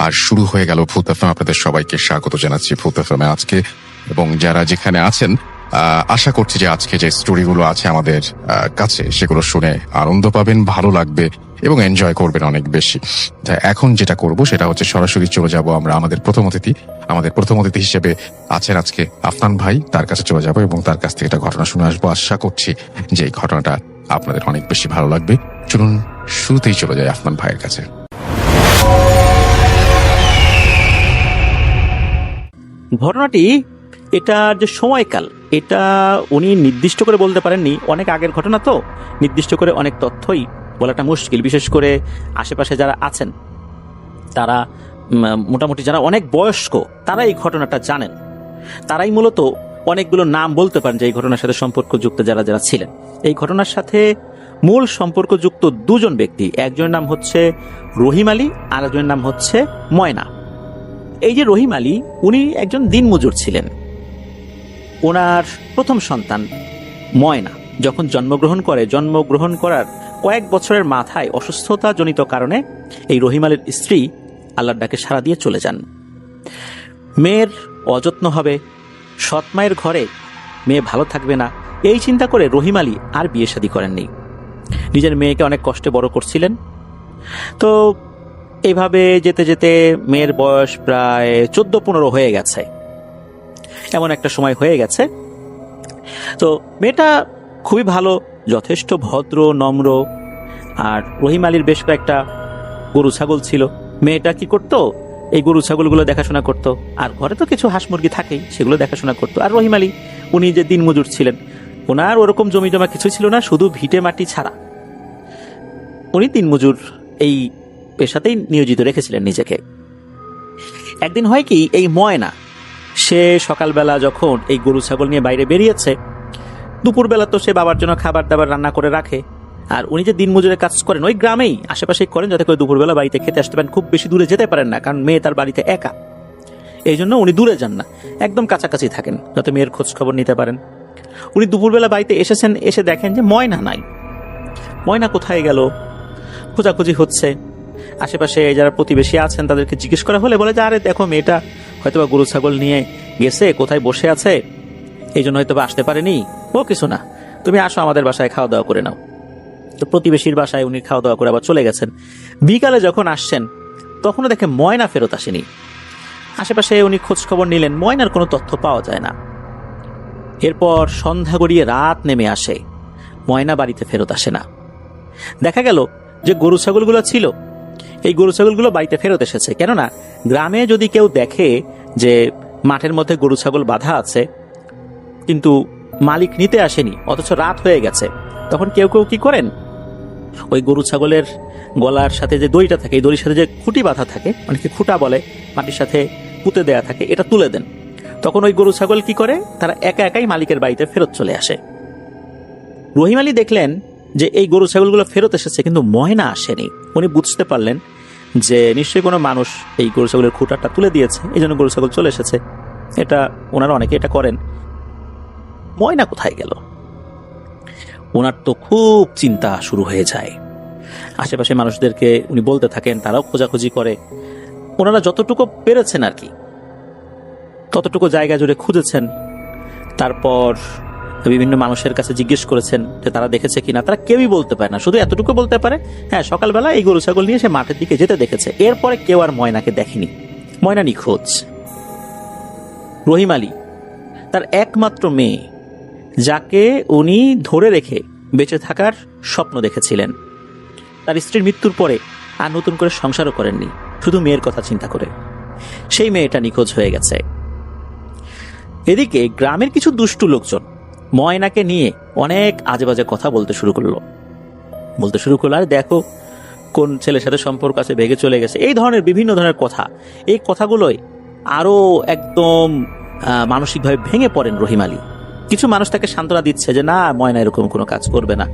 আর শুরু হয়ে গেল ভূত এফএম। আপনাদের সবাইকে স্বাগত জানাচ্ছি ভূত এফএম আজকে, এবং যারা যেখানে আছেন আশা করছি যে আজকে যে স্টোরিগুলো আছে আমাদের কাছে সেগুলো শুনে আনন্দ পাবেন, ভালো লাগবে এবং এনজয় করবেন অনেক বেশি। এখন যেটা করব সেটা হচ্ছে সরাসরি চলে যাব আমরা আমাদের প্রথম অতিথি হিসেবে আছেন আজকে আফনান ভাই, তার কাছে চলে যাব এবং তার কাছ থেকে একটা ঘটনা শুনে আসবো। আশা করছি যে এই ঘটনাটা আপনাদের অনেক বেশি ভালো লাগবে। চলুন শুরুতেই চলে যায় আফনান ভাইয়ের কাছে। ঘটনাটি এটার যে সময়কাল এটা উনি নির্দিষ্ট করে বলতে পারেননি, অনেক আগের ঘটনা তো নির্দিষ্ট করে অনেক তথ্যই বলাটা মুশকিল। বিশেষ করে আশেপাশে যারা আছেন তারা মোটামুটি যারা অনেক বয়স্ক তারা এই ঘটনাটা জানেন, তারাই মূলত অনেকগুলো নাম বলতে পারেন যে এই ঘটনার সাথে সম্পর্কযুক্ত যারা যারা ছিলেন। এই ঘটনার সাথে মূল সম্পর্কযুক্ত দুজন ব্যক্তি, একজনের নাম হচ্ছে রহিম আলী আর একজনের নাম হচ্ছে ময়না। এই যে রহিম আলী, উনি একজন দিনমজুর ছিলেন। ওনার প্রথম সন্তান ময়না যখন জন্মগ্রহণ করার কয়েক বছরের মাথায় অসুস্থতা জনিত কারণে এই রহিম আলীর স্ত্রী আল্লাহর ডাকে সাড়া দিয়ে চলে যান। মেয়ের অযত্ন হবে, সৎ মায়ের ঘরে মেয়ে ভালো থাকবে না, এই চিন্তা করে রহিম আলী আর বিয়ে শাদী করেননি। নিজের মেয়েকে অনেক কষ্টে বড় করছিলেন। তো এইভাবে যেতে যেতে মেয়ের বয়স প্রায় 14-15 হয়ে গেছে, এমন একটা সময় হয়ে গেছে। তো মেয়েটা খুবই ভালো, যথেষ্ট ভদ্র নম্র। আর রহিম আলীর বেশ কয়েকটা গরু ছাগল ছিল। মেয়েটা কি করতো, এই গরু ছাগলগুলো দেখাশোনা করতো, আর ঘরে তো কিছু হাঁস মুরগি থাকেই, সেগুলো দেখাশোনা করতো। আর রহিম আলী উনি যে দিনমজুর ছিলেন, ওনার ওরকম জমি জমা কিছু ছিল না, শুধু ভিটে মাটি ছাড়া উনি দিনমজুর এই পেশাতেই নিয়োজিত রেখেছিলেন নিজেকে। একদিন হয় কি, এই ময়না সে সকালবেলা যখন এই গরু ছাগল নিয়ে বাইরে বেরিয়েছে, দুপুরবেলা তো সে বাবার জন্য খাবার দাবার রান্না করে রাখে। আর উনি যে দিনমজুরের কাজ করেন ওই গ্রামেই আশেপাশেই করেন, যাতে করে দুপুরবেলা বাড়িতে খেতে আসতে পারেন। খুব বেশি দূরে যেতে পারেন না, কারণ মেয়ে তার বাড়িতে একা, এই জন্য উনি দূরে যান না, একদম কাছাকাছি থাকেন যাতে মেয়ের খোঁজ খবর নিতে পারেন। উনি দুপুরবেলা বাড়িতে এসেছেন, এসে দেখেন যে ময়না নাই। ময়না কোথায় গেল, খোঁজাখুঁজি হচ্ছে। আশেপাশে যারা প্রতিবেশী আছেন তাদেরকে জিজ্ঞেস করা হলে বলে যে আরে দেখো, মেয়েটা হয়তোবা গরু ছাগল নিয়ে গেছে, কোথায় বসে আছে, এই জন্য হয়তোবা আসতে পারেনি। ও কিছু না, তুমি আসো আমাদের বাসায় খাওয়া দাওয়া করে নাও। তো প্রতিবেশীর বাসায় উনি খাওয়া দাওয়া করে আবার চলে গেছেন। বিকালে যখন আসছেন তখনও দেখে ময়না ফেরত আসেনি। আশেপাশে উনি খোঁজ খবর নিলেন, ময়নার কোনো তথ্য পাওয়া যায় না। এরপর সন্ধ্যা গড়িয়ে রাত নেমে আসে, ময়না বাড়িতে ফেরত আসে না। দেখা গেল যে গরু ছাগলগুলো ছিল, এই গরু ছাগলগুলো বাড়িতে ফেরত এসেছে। কেননা গ্রামে যদি কেউ দেখে যে মাঠের মধ্যে গরু ছাগল বাঁধা আছে কিন্তু মালিক নিতে আসেনি, অথচ রাত হয়ে গেছে, তখন কেউ কেউ কি করেন, ওই গরু ছাগলের গলার সাথে যে দড়িটা থাকে, এই দড়ির সাথে যে খুঁটি বাঁধা থাকে, অনেকে খুঁটা বলে, মাটির সাথে পুঁতে দেয়া থাকে, এটা তুলে দেন। তখন ওই গরু ছাগল কি করে, তারা একা একাই মালিকের বাড়িতে ফেরত চলে আসে। রহিম আলী দেখলেন যে এই গরু ছাগলগুলো ফেরত এসেছে কিন্তু ময়না আসেনি। উনি বুঝতে পারলেন যে নিশ্চয়ই কোনো মানুষ এই গরু ছাগলের খুঁটাটা তুলে দিয়েছে, এই জন্য গরু ছাগল চলে এসেছে। এটা ওনারা অনেকে এটা করেন। ময়না কোথায় গেল, ওনার তো খুব চিন্তা শুরু হয়ে যায়। আশেপাশে মানুষদেরকে উনি বলতে থাকেন, তারাও খোঁজাখুঁজি করে। ওনারা যতটুকু পেরেছেন আর কি, ততটুকু জায়গা জুড়ে খুঁজেছেন। তারপর বিভিন্ন মানুষের কাছে জিজ্ঞেস করেছেন যে তারা দেখেছে কিনা, তারা কেউই বলতে পারে না। শুধু এতটুকু বলতে পারে, হ্যাঁ সকালবেলা এই গরু ছাগল নিয়ে সে মাঠের দিকে যেতে দেখেছে। এরপরে কেউ আর ময়নাকে দেখেনি, ময়না নিখোঁজ। রহিম আলী তার একমাত্র মেয়ে, যাকে উনি ধরে রেখে বেঁচে থাকার স্বপ্ন দেখেছিলেন, তার স্ত্রীর মৃত্যুর পরে আর নতুন করে সংসারও করেননি, শুধু মেয়ের কথা চিন্তা করে, সেই মেয়েটা নিখোঁজ হয়ে গেছে। এদিকে গ্রামের কিছু দুষ্টু লোকজন ময়নাকে নিয়ে অনেক আজেবাজে কথা বলতে শুরু করলো। আর দেখো কোন ছেলের সাথে সম্পর্ক আছে, ভেগে চলে গেছে, এই ধরনের বিভিন্ন ধরনের কথা। এই কথাগুলোই আরো একদম মানসিকভাবে ভেঙে পড়েন রহিম আলী। কিছু মানুষ তাকে সান্ত্বনা দিচ্ছে যে না, ময়না এরকম কোনো কাজ করবে না,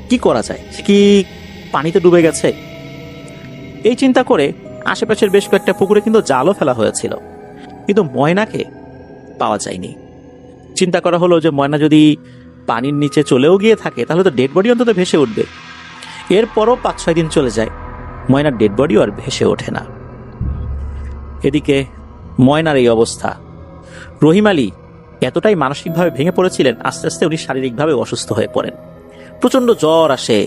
কি করা যায়, কি পানিতে ডুবে গেছে। এই চিন্তা করে আশেপাশের বেশ কয়েকটা পুকুরে কিন্তু জালও ফেলা হয়েছিল, কিন্তু ময়নাকে পাওয়া যায়নি। চিন্তা করা হলো যে ময়না যদি পানির নিচে চলেও গিয়ে থাকে তাহলে তো ডেড বডি অন্তত ভেসে উঠবে। এরপরও 5-6 দিন চলে যায়, ময়নার ডেড বডিও আর ভেসে ওঠে না। এদিকে ময়নার এই অবস্থা। রহিম আলী এতটাই মানসিকভাবে ভেঙে পড়েছিলেন, আস্তে আস্তে উনি শারীরিকভাবে অসুস্থ হয়ে পড়েন। প্রচন্ড জ্বর আসে,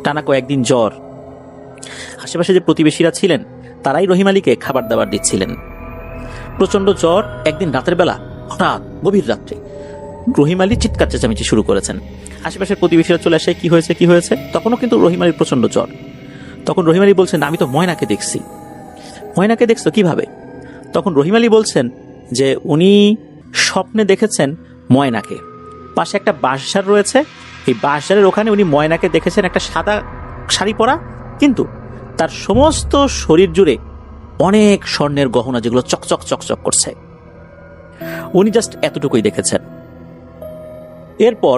টানা কয়েকদিন জ্বর। আশেপাশে যে প্রতিবেশীরা ছিলেন তারাই রহিম আলীকে খাবার দাবার দিচ্ছিলেন। প্রচন্ড জ্বর। একদিন রাতের বেলা হঠাৎ গভীর রাত্রে রহিম আলী চিৎকার চেঁচামেচি শুরু করেছেন। আশেপাশের প্রতিবেশীরা চলে আসে, কি হয়েছে কি হয়েছে। তখনও কিন্তু রহিম আলীর প্রচন্ড জ্বর। তখন রহিম আলী বলছেন, আমি তো ময়নাকে দেখছি। ময়নাকে দেখছো কিভাবে? তখন রহিম আলী বলছেন যে উনি স্বপ্নে দেখেছেন ময়নাকে। পাশে একটা বাঁশঝাড় রয়েছে, এই বাঁশঝাড়ের ওখানে উনি ময়নাকে দেখেছেন একটা সাদা শাড়ি পরা, কিন্তু তার সমস্ত শরীর জুড়ে অনেক স্বর্ণের গহনা যেগুলো চকচক চকচক করছে। উনি জাস্ট এতটুকুই দেখেছেন। এরপর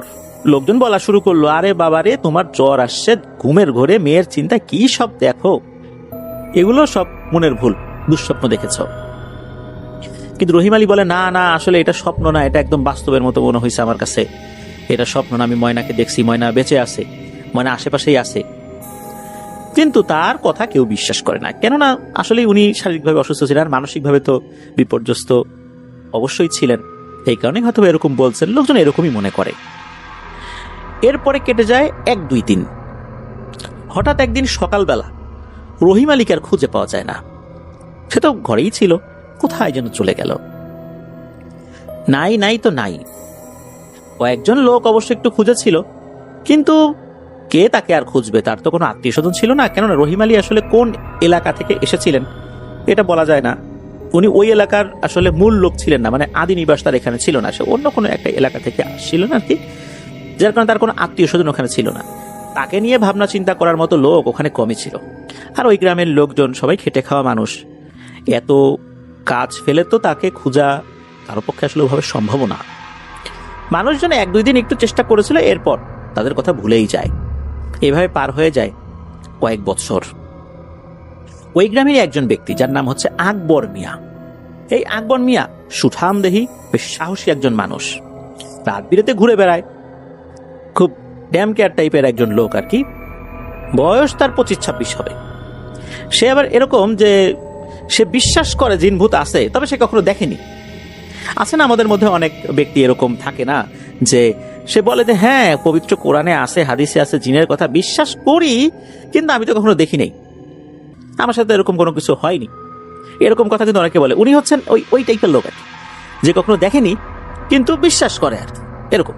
লোকজন বলা শুরু করলো, আরে বাবারে, তোমার জ্বর আসছে, ঘুমের ঘোরে মেয়ের চিন্তা, কি সব দেখো, এগুলো সব মনের ভুল, দুঃস্বপ্ন দেখেছ। কিন্তু রহিম আলী বলে, না না, আসলে এটা স্বপ্ন না, এটা একদম বাস্তবের মতো মনে হয়েছে আমার কাছে, এটা স্বপ্ন না, আমি ময়নাকে দেখছি, ময়না বেঁচে আছে, ময়না আশেপাশেই আছে। কিন্তু তার কথা কেউ বিশ্বাস করে না, কেননা আসলে উনি শারীরিকভাবে অসুস্থ ছিলেন, আর মানসিকভাবে তো বিপর্যস্ত অবশ্যই ছিলেন। এই কারণে হয়তো এরকম বলছেন, লোকজন এরকমই মনে করে। এরপরে কেটে যায় 1-2 দিন। হঠাৎ একদিন সকালবেলা রহিম আলীকে আর খুঁজে পাওয়া যায় না। সে তো ঘরেই ছিল, কোথায় যেন চলে গেল। নাই নাই তো নাই। কয়েকজন লোক অবশ্য একটু খুঁজেছিল, কিন্তু কে তাকে আর খুঁজবে? তার তো কোনো আত্মীয় স্বজন ছিল না, কেননা রহিম আলী আসলে কোন এলাকা থেকে এসেছিলেন এটা বলা যায় না। উনি ওই এলাকার আসলে মূল লোক ছিলেন না, মানে আদি নিবাস তার এখানে ছিল না, সে অন্য কোনো একটা এলাকা থেকে আসছিলেন আর কি, যার কারণে তার কোনো আত্মীয় স্বজন ওখানে ছিল না। তাকে নিয়ে ভাবনা চিন্তা করার মতো লোক ওখানে কমই ছিল। আর ওই গ্রামের লোকজন সবাই খেটে খাওয়া মানুষ, এত কাজ ফেলে তো তাকে খোঁজা কারো পক্ষে আসলে ওভাবে সম্ভব না। মানুষজন 1-2 দিন একটু চেষ্টা করেছিল, এরপর তাদের কথা ভুলেই যায়। এভাবে পার হয়ে যায় কয়েক বছর। ওই গ্রামের একজন ব্যক্তি যার নাম হচ্ছে আকবর মিয়া। এই আকবর মিয়া সুঠামদেহী, বেশ সাহসী একজন মানুষ, রাত বিরেতে ঘুরে বেড়ায়, খুব ড্যাম কেয়ার টাইপের একজন লোক আর কি। বয়স তার 25-26 হবে। সে আবার এরকম যে সে বিশ্বাস করে জিনভূত আছে, তবে সে কখনো দেখেনি। আছে না আমাদের মধ্যে অনেক ব্যক্তি এরকম থাকে না, যে সে বলে যে হ্যাঁ পবিত্র কোরআনে আছে, হাদিসে আছে, জিনের কথা বিশ্বাস করি, কিন্তু আমি তো কখনো দেখি নাই, আমার সাথে এরকম কোনো কিছু হয়নি, এরকম কথা কিন্তু অনেকে বলে। উনি হচ্ছেন ওই টাইপের লোক আর কি, যে কখনো দেখেনি কিন্তু বিশ্বাস করে আর কি, এরকম।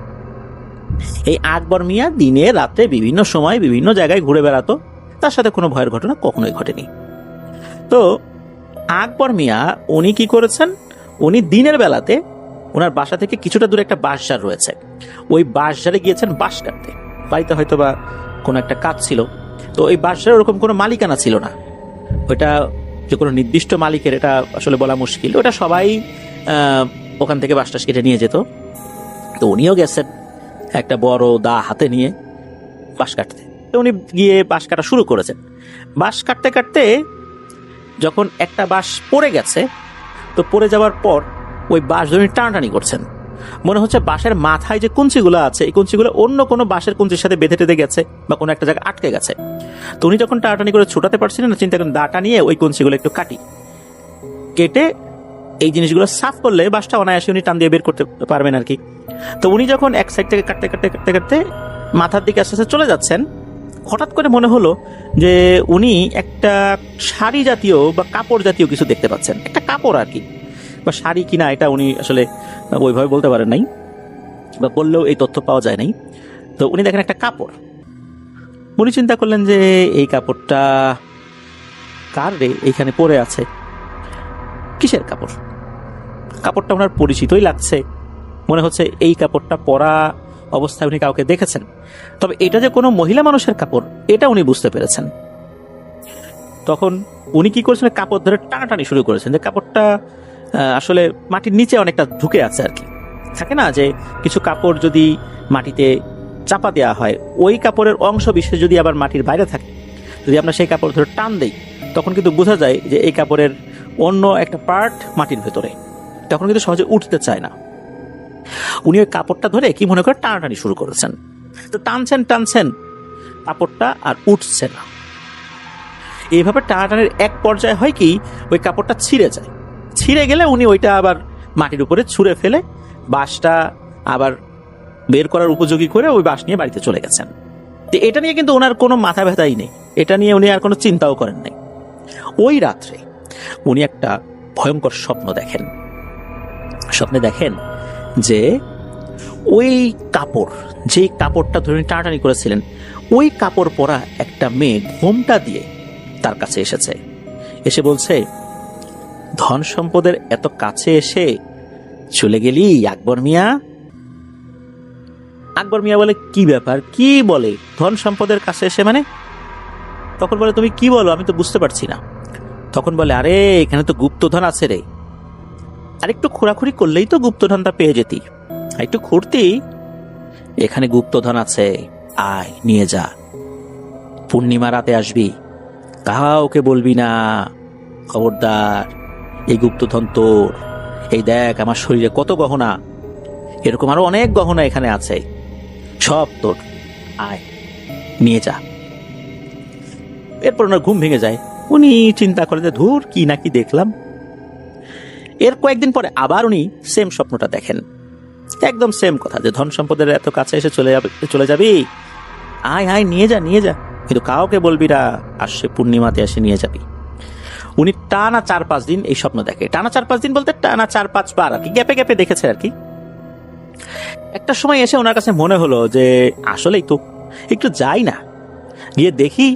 এই আকবর মিয়া দিনে রাতে বিভিন্ন সময় বিভিন্ন জায়গায় ঘুরে বেড়াতো, তার সাথে কোনো ভয়ের ঘটনা কখনোই ঘটেনি। তো আকবর মিয়া উনি কি করেছেন, উনি দিনের বেলাতে ওনার বাসা থেকে কিছুটা দূরে একটা বাঁশঝাড় রয়েছে, ওই বাঁশঝাড়ে গিয়েছেন বাঁশ কাটতে। বাড়িতে হয়তো বা কোনো একটা কাজ ছিল, তো ওই বাঁশঝাড়ের ওরকম কোনো মালিকানা ছিল না, ওইটা যে কোনো নির্দিষ্ট মালিকের এটা আসলে বলা মুশকিল, ওটা সবাই ওখান থেকে বাঁশ টাস কেটে নিয়ে যেত। তো উনিও গেছেন একটা বড় দা হাতে নিয়ে বাঁশ কাটতে। তো উনি গিয়ে বাঁশ কাটা শুরু করেছেন। বাঁশ কাটতে কাটতে যখন একটা বাঁশ পড়ে গেছে, তো পড়ে যাওয়ার পর ওই বাঁশ ধরে টানাটানি করছেন। মনে হচ্ছে বাঁশের মাথায় যে কুঞ্চিগুলো আছে, এই কুঞ্চিগুলো অন্য কোনো বাঁশের কুঞ্চির সাথে বেঁধে টেঁধে গেছে বা কোনো একটা জায়গায় আটকে গেছে। তো উনি যখন টানাটানি করে ছোটাতে পারছিলেন না, চিন্তা করেন দাটা নিয়ে ওই কুঞ্চিগুলো একটু কেটে এই জিনিসগুলো সাফ করলে বাঁশটা অনায়াসে উনি টান দিয়ে বের করতে পারবেন আর কি। তো উনি যখন এক সাইড থেকে কাটতে কাটতে কাটতে কাটতে মাথার দিকে আস্তে আস্তে চলে যাচ্ছেন, হঠাৎ করে মনে হলো যে উনি একটা শাড়ি জাতীয় বা কাপড় জাতীয় কিছু দেখতে পাচ্ছেন, একটা কাপড় আর কি, বা শাড়ি কিনা এটা উনি আসলে ওইভাবে বলতে পারেন নাই, বা বললেও এই তথ্য পাওয়া যায় নাই। তো উনি দেখেন একটা কাপড়। উনি চিন্তা করলেন যে এই কাপড়টা কার রে, এইখানে পড়ে আছে, কিসের কাপড়? কাপড়টা ওনার পরিচিতই লাগছে, মনে হচ্ছে এই কাপড়টা পরা অবস্থায় উনি কাউকে দেখেছেন, তবে এটা যে কোনো মহিলা মানুষের কাপড় এটা উনি বুঝতে পেরেছেন। তখন উনি কি করেছেন, কাপড় ধরে টানাটানি শুরু করেছেন, যে কাপড়টা আসলে মাটির নিচে অনেকটা ঢুকে আছে আর কি। থাকে না যে কিছু কাপড় যদি মাটিতে চাপা দেওয়া হয়, ওই কাপড়ের অংশ বিশেষ যদি আবার মাটির বাইরে থাকে, যদি আমরা সেই কাপড় ধরে টান দেই, তখন কিন্তু বোঝা যায় যে এই কাপড়ের অন্য একটা পার্ট মাটির ভেতরে, তখন কিন্তু সহজে উঠতে চায় না। উনি ওই কাপড়টা ধরে কি মনে করে টানাটানি শুরু করেছেন। তো টানছেন কাপড়টা আর উঠছে না। এইভাবে টানাটানির এক পর্যায়ে হয় কি, ওই কাপড়টা ছিঁড়ে যায়। ছিঁড়ে গেলে উনি ওইটা আবার মাটির উপরে ছুঁড়ে ফেলে বাঁশটা আবার বের করার উপযোগী করে ওই বাঁশ নিয়ে বাড়িতে চলে গেছেন। তো এটা নিয়ে কিন্তু ওনার কোনো মাথা ব্যথাই নেই, এটা নিয়ে উনি আর কোনো চিন্তাও করেন নাই। ওই রাত্রে উনি একটা ভয়ঙ্কর স্বপ্ন দেখেন। স্বপ্নে দেখেন যে ওই কাপড়, যে কাপড়টা ধরে টানাটানি করেছিলেন, ওই কাপড় পরা একটা মেয়ে ঘোমটা দিয়ে তার কাছে এসেছে। এসে বলছে, ধন সম্পদের এত কাছে এসে চলে গেলি আকবর মিয়া। আকবর মিয়া বলে, কি ব্যাপার, কি বলে ধন সম্পদের কাছে এসে মানে? তখন বলে, তুমি কি বলো, আমি তো বুঝতে পারছি না। তখন বলে, আরে এখানে তো গুপ্তধন আছে রে, আর একটু খোঁড়াখুড়ি করলেই তো গুপ্তধনটা পেয়ে যেতি, আর একটু খুঁড়তি, এখানে গুপ্তধন আছে, আয় নিয়ে যা, পূর্ণিমা রাতে আসবি, কাউকে বলবি না, খবরদার, এই গুপ্তধন তোর। এই দেখ আমার শরীরে কত গহনা, এরকম আরো অনেক গহনা এখানে আছে, সব তোর, আয় নিয়ে যা। এরপর ওনার ঘুম ভেঙে যায়। উনি চিন্তা করে যে ধুর, কি না কি দেখলাম। এর কয়েকদিন পরে আবার উনি সেম স্বপ্নটা দেখেন, একদম সেম কথা, যে ধন সম্পদের এত কাছে এসে চলে যাবি, আয় আয় নিয়ে যা নিয়ে যা, কিন্তু কাউকে বলবি না, আসছে পূর্ণিমাতে এসে নিয়ে যাবি। উনি টানা 4-5 দিন এই স্বপ্ন দেখে। টানা 4-5 দিন বলতে টানা 4-5 বার আর কি, গ্যাপে গ্যাপে দেখেছে আর কি। একটা সময় এসে ওনার কাছে মনে হলো যে আসলেই তো একটু যাই না, গিয়ে দেখি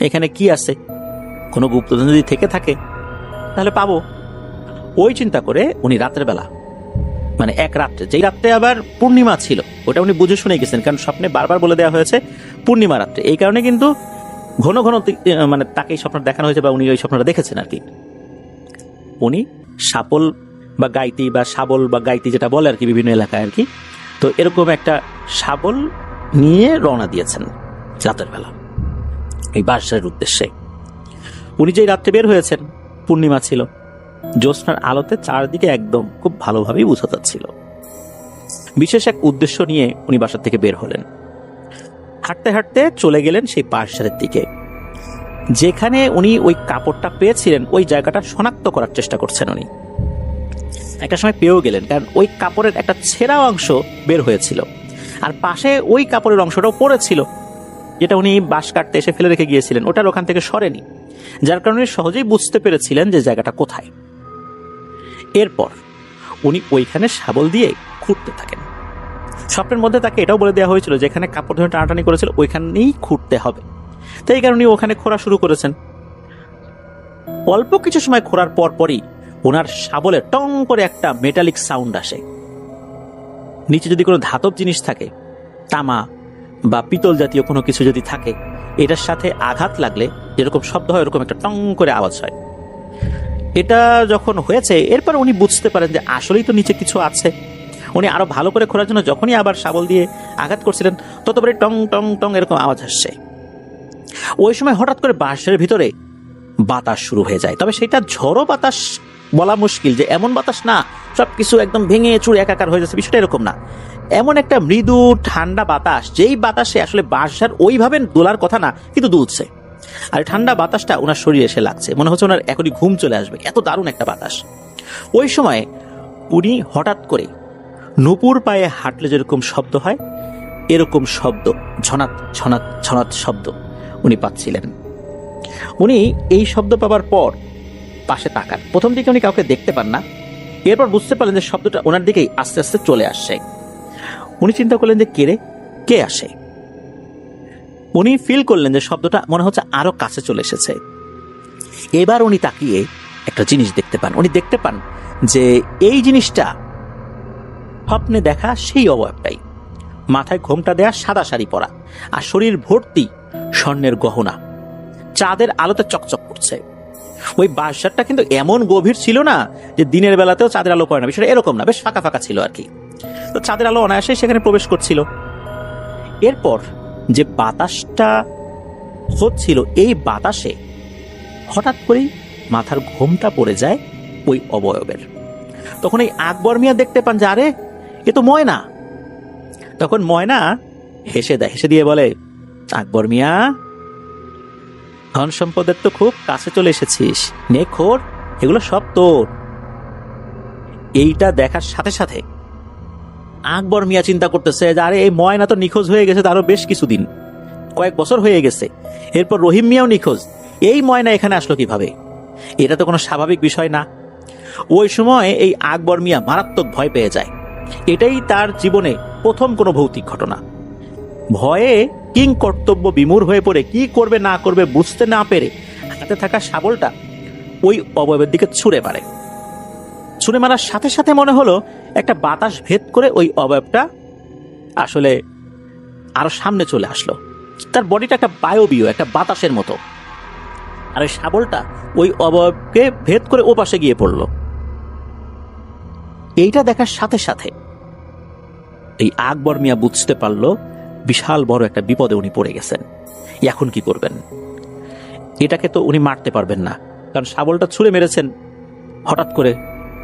এখানে কি আছে, কোনো গুপ্তধন যদি থেকে থাকে তাহলে পাবো। ওই চিন্তা করে উনি রাতের বেলা, মানে এক রাত্রে, যেই রাত্রে আবার পূর্ণিমা ছিল, ওটা উনি বুঝে শুনে গেছেন, কারণ স্বপ্নে বারবার বলে দেওয়া হয়েছে পূর্ণিমা রাত্রে, এই কারণে কিন্তু ঘন ঘন মানে তাকে এই স্বপ্নটা দেখানো হয়েছে, বা উনি ওই স্বপ্নটা দেখেছেন আর কি। উনি সাপল বা গাইতি, বা শাবল বা গাইতি যেটা বলে আর কি বিভিন্ন এলাকায় আর কি, তো এরকম একটা শাবল নিয়ে রওনা দিয়েছেন রাতের বেলা এই বাঁশঝাড়ের উদ্দেশ্যে। উনি যে রাত্রে বের হয়েছেন, পূর্ণিমা ছিল, জ্যোৎস্নার আলোতে চারদিকে একদম খুব ভালোভাবেই বোঝা যাচ্ছিল। বিশেষ এক উদ্দেশ্য নিয়ে উনি বাসা থেকে বের হলেন। হাঁটতে হাঁটতে চলে গেলেন সেই বাঁশঝাড়ের দিকে, যেখানে উনি ওই কাপড়টা পেয়েছিলেন, ওই জায়গাটা শনাক্ত করার চেষ্টা করছেন উনি। একটা সময় পেয়েও গেলেন, কারণ ওই কাপড়ের একটা ছেঁড়া অংশ বের হয়েছিল, আর পাশে ওই কাপড়ের অংশটাও পড়েছিল, যেটা উনি বাঁশ কাটতে এসে ফেলে রেখে গিয়েছিলেন, ওটার ওখান থেকে সরেনি, যার কারণে সহজেই বুঝতে পেরেছিলেন যে জায়গাটা কোথায়। এরপর উনি ওইখানে শাবল দিয়ে খুঁড়তে থাকেন। স্বপ্নের মধ্যে তাকে এটাও বলে দেওয়া হয়েছিল যেখানে কাপড় ধরে টানাটানি করেছিল ওইখানেই খুঁড়তে হবে, তাই কারণে ওখানে খোঁড়া শুরু করেছেন। অল্প কিছু সময় খোঁড়ার পর পরই ওনার শাবলে টং করে একটা মেটালিক সাউন্ড আসে। নিচে যদি কোনো ধাতব জিনিস থাকে, তামা বা পিতল জাতীয় কোনো কিছু যদি থাকে, এটার সাথে আঘাত লাগলে যেরকম শব্দ হয়, এরকম একটা টং করে আওয়াজ হয়। এটা যখন হয়েছে, এরপর উনি বুঝতে পারেন যে আসলেই তো নিচে কিছু আছে। উনি আরো ভালো করে খোঁড়ার জন্য যখনই আবার শাবল দিয়ে আঘাত করছিলেন, ততবারই টং টং টং এরকম আওয়াজ আসছে। ওই সময় হঠাৎ করে বাঁশের ভিতরে বাতাস শুরু হয়ে যায়, তবে সেটা ঝড়ো বাতাস বলা মুশকিল, যে এমন বাতাস না সবকিছু একদম ভেঙে চুরে একাকার হয়ে যাচ্ছে, বিষয়টা এরকম না। এমন একটা মৃদু ঠান্ডা বাতাস, যেই বাতাসে আসলে বাঁশঝাড় ওইভাবে দোলার কথা না, কিন্তু দুলছে, আর ঠান্ডা বাতাসটা ওনার শরীরে এসে লাগছে, মনে হচ্ছে ওনার এখনই ঘুম চলে আসবে, এত দারুণ একটা বাতাস। ওই সময় উনি হঠাৎ করে নুপুর পায়ে হাঁটলে যেরকম শব্দ হয়, এরকম শব্দ, ঝনাত ঝনাত ঝনাত শব্দ উনি পাচ্ছিলেন। উনি এই শব্দ পাবার পর পাশে তাকান। প্রথম দিকে উনি কাউকে দেখতে পান না, এরপর বুঝতে পারলেন যে শব্দটা ওনার দিকেই আস্তে আস্তে চলে আসছে। উনি চিন্তা করলেন যে কে আসে। উনি ফিল করলেন যে শব্দটা মনে হচ্ছে আরো কাছে চলে এসেছে। এবার উনি তাকিয়ে একটা জিনিস দেখতে পান। উনি দেখতে পান যে এই জিনিসটা স্বপ্নে দেখা সেই অবয়বটাই, মাথায় ঘোমটা দেয়া, সাদা শাড়ি পরা, আর শরীর ভর্তি স্বর্ণের গহনা, চাঁদের আলোতে চকচক করছে। ওই বাঁশঝাড়টা কিন্তু এমন গভীর ছিল না যে দিনের বেলাতেও চাঁদের আলো পড়ে না, বিষয়টা এরকম না, বেশ ফাঁকা ফাঁকা ছিল আর কি। তো চাঁদের আলো অনায়াসে সেখানে প্রবেশ করছিল। এরপর যে বাতাসটা হচ্ছিল, এই বাতাসে হঠাৎ করেই মাথার ঘোমটা পড়ে যায় ওই অবয়বের। তখন এই আকবর মিয়া দেখতে পান যে আরে, এ তো ময়না। তখন ময়না হেসে দেয়, হেসে দিয়ে বলে, আকবর মিয়া, ধন সম্পদের তো খুব কাছে চলে এসেছিস, নে খোর, এগুলো সব তোর, এইটা দেখার সাথে সাথে আকবর মিয়া চিন্তা করতেছে যে আরে এই ময়না তো নিখোঁজ হয়ে গেছে তারও বেশ কিছুদিন, কয়েক বছর হয়ে গেছে, এরপর রহিম মিয়াও নিখোঁজ, এই ময়না এখানে আসলো কিভাবে? এটা তো কোনো স্বাভাবিক বিষয় না। ওই সময় এই আকবর মিয়া মারাত্মক ভয় পেয়ে যায়। এটাই তার জীবনে প্রথম কোনো ভৌতিক ঘটনা। ভয়ে কিং কর্তব্য বিমূঢ় হয়ে পড়ে কি করবে না করবে বুঝতে না পেরে হাতে থাকা শাবলটা ওই অবয়বের দিকে ছুঁড়ে মারে। ছুঁড়ে মারার সাথে সাথে মনে হলো একটা বাতাস ভেদ করে ওই অবয়বটা আসলে আরো সামনে চলে আসলো। তার বডিটা একটা বায়বীয়, একটা বাতাসের মতো, আর ওই শাবলটা ওই অবয়বকে ভেদ করে ও পাশে গিয়ে পড়ল। এইটা দেখার সাথে সাথে এই আকবর মিয়া বুঝতে পারলো বিশাল বড় একটা বিপদে উনি পড়ে গেছেন। এখন কি করবেন? এটাকে তো উনি মারতে পারবেন না, কারণ শাবলটা ছুঁড়ে মেরেছেন হঠাৎ করে,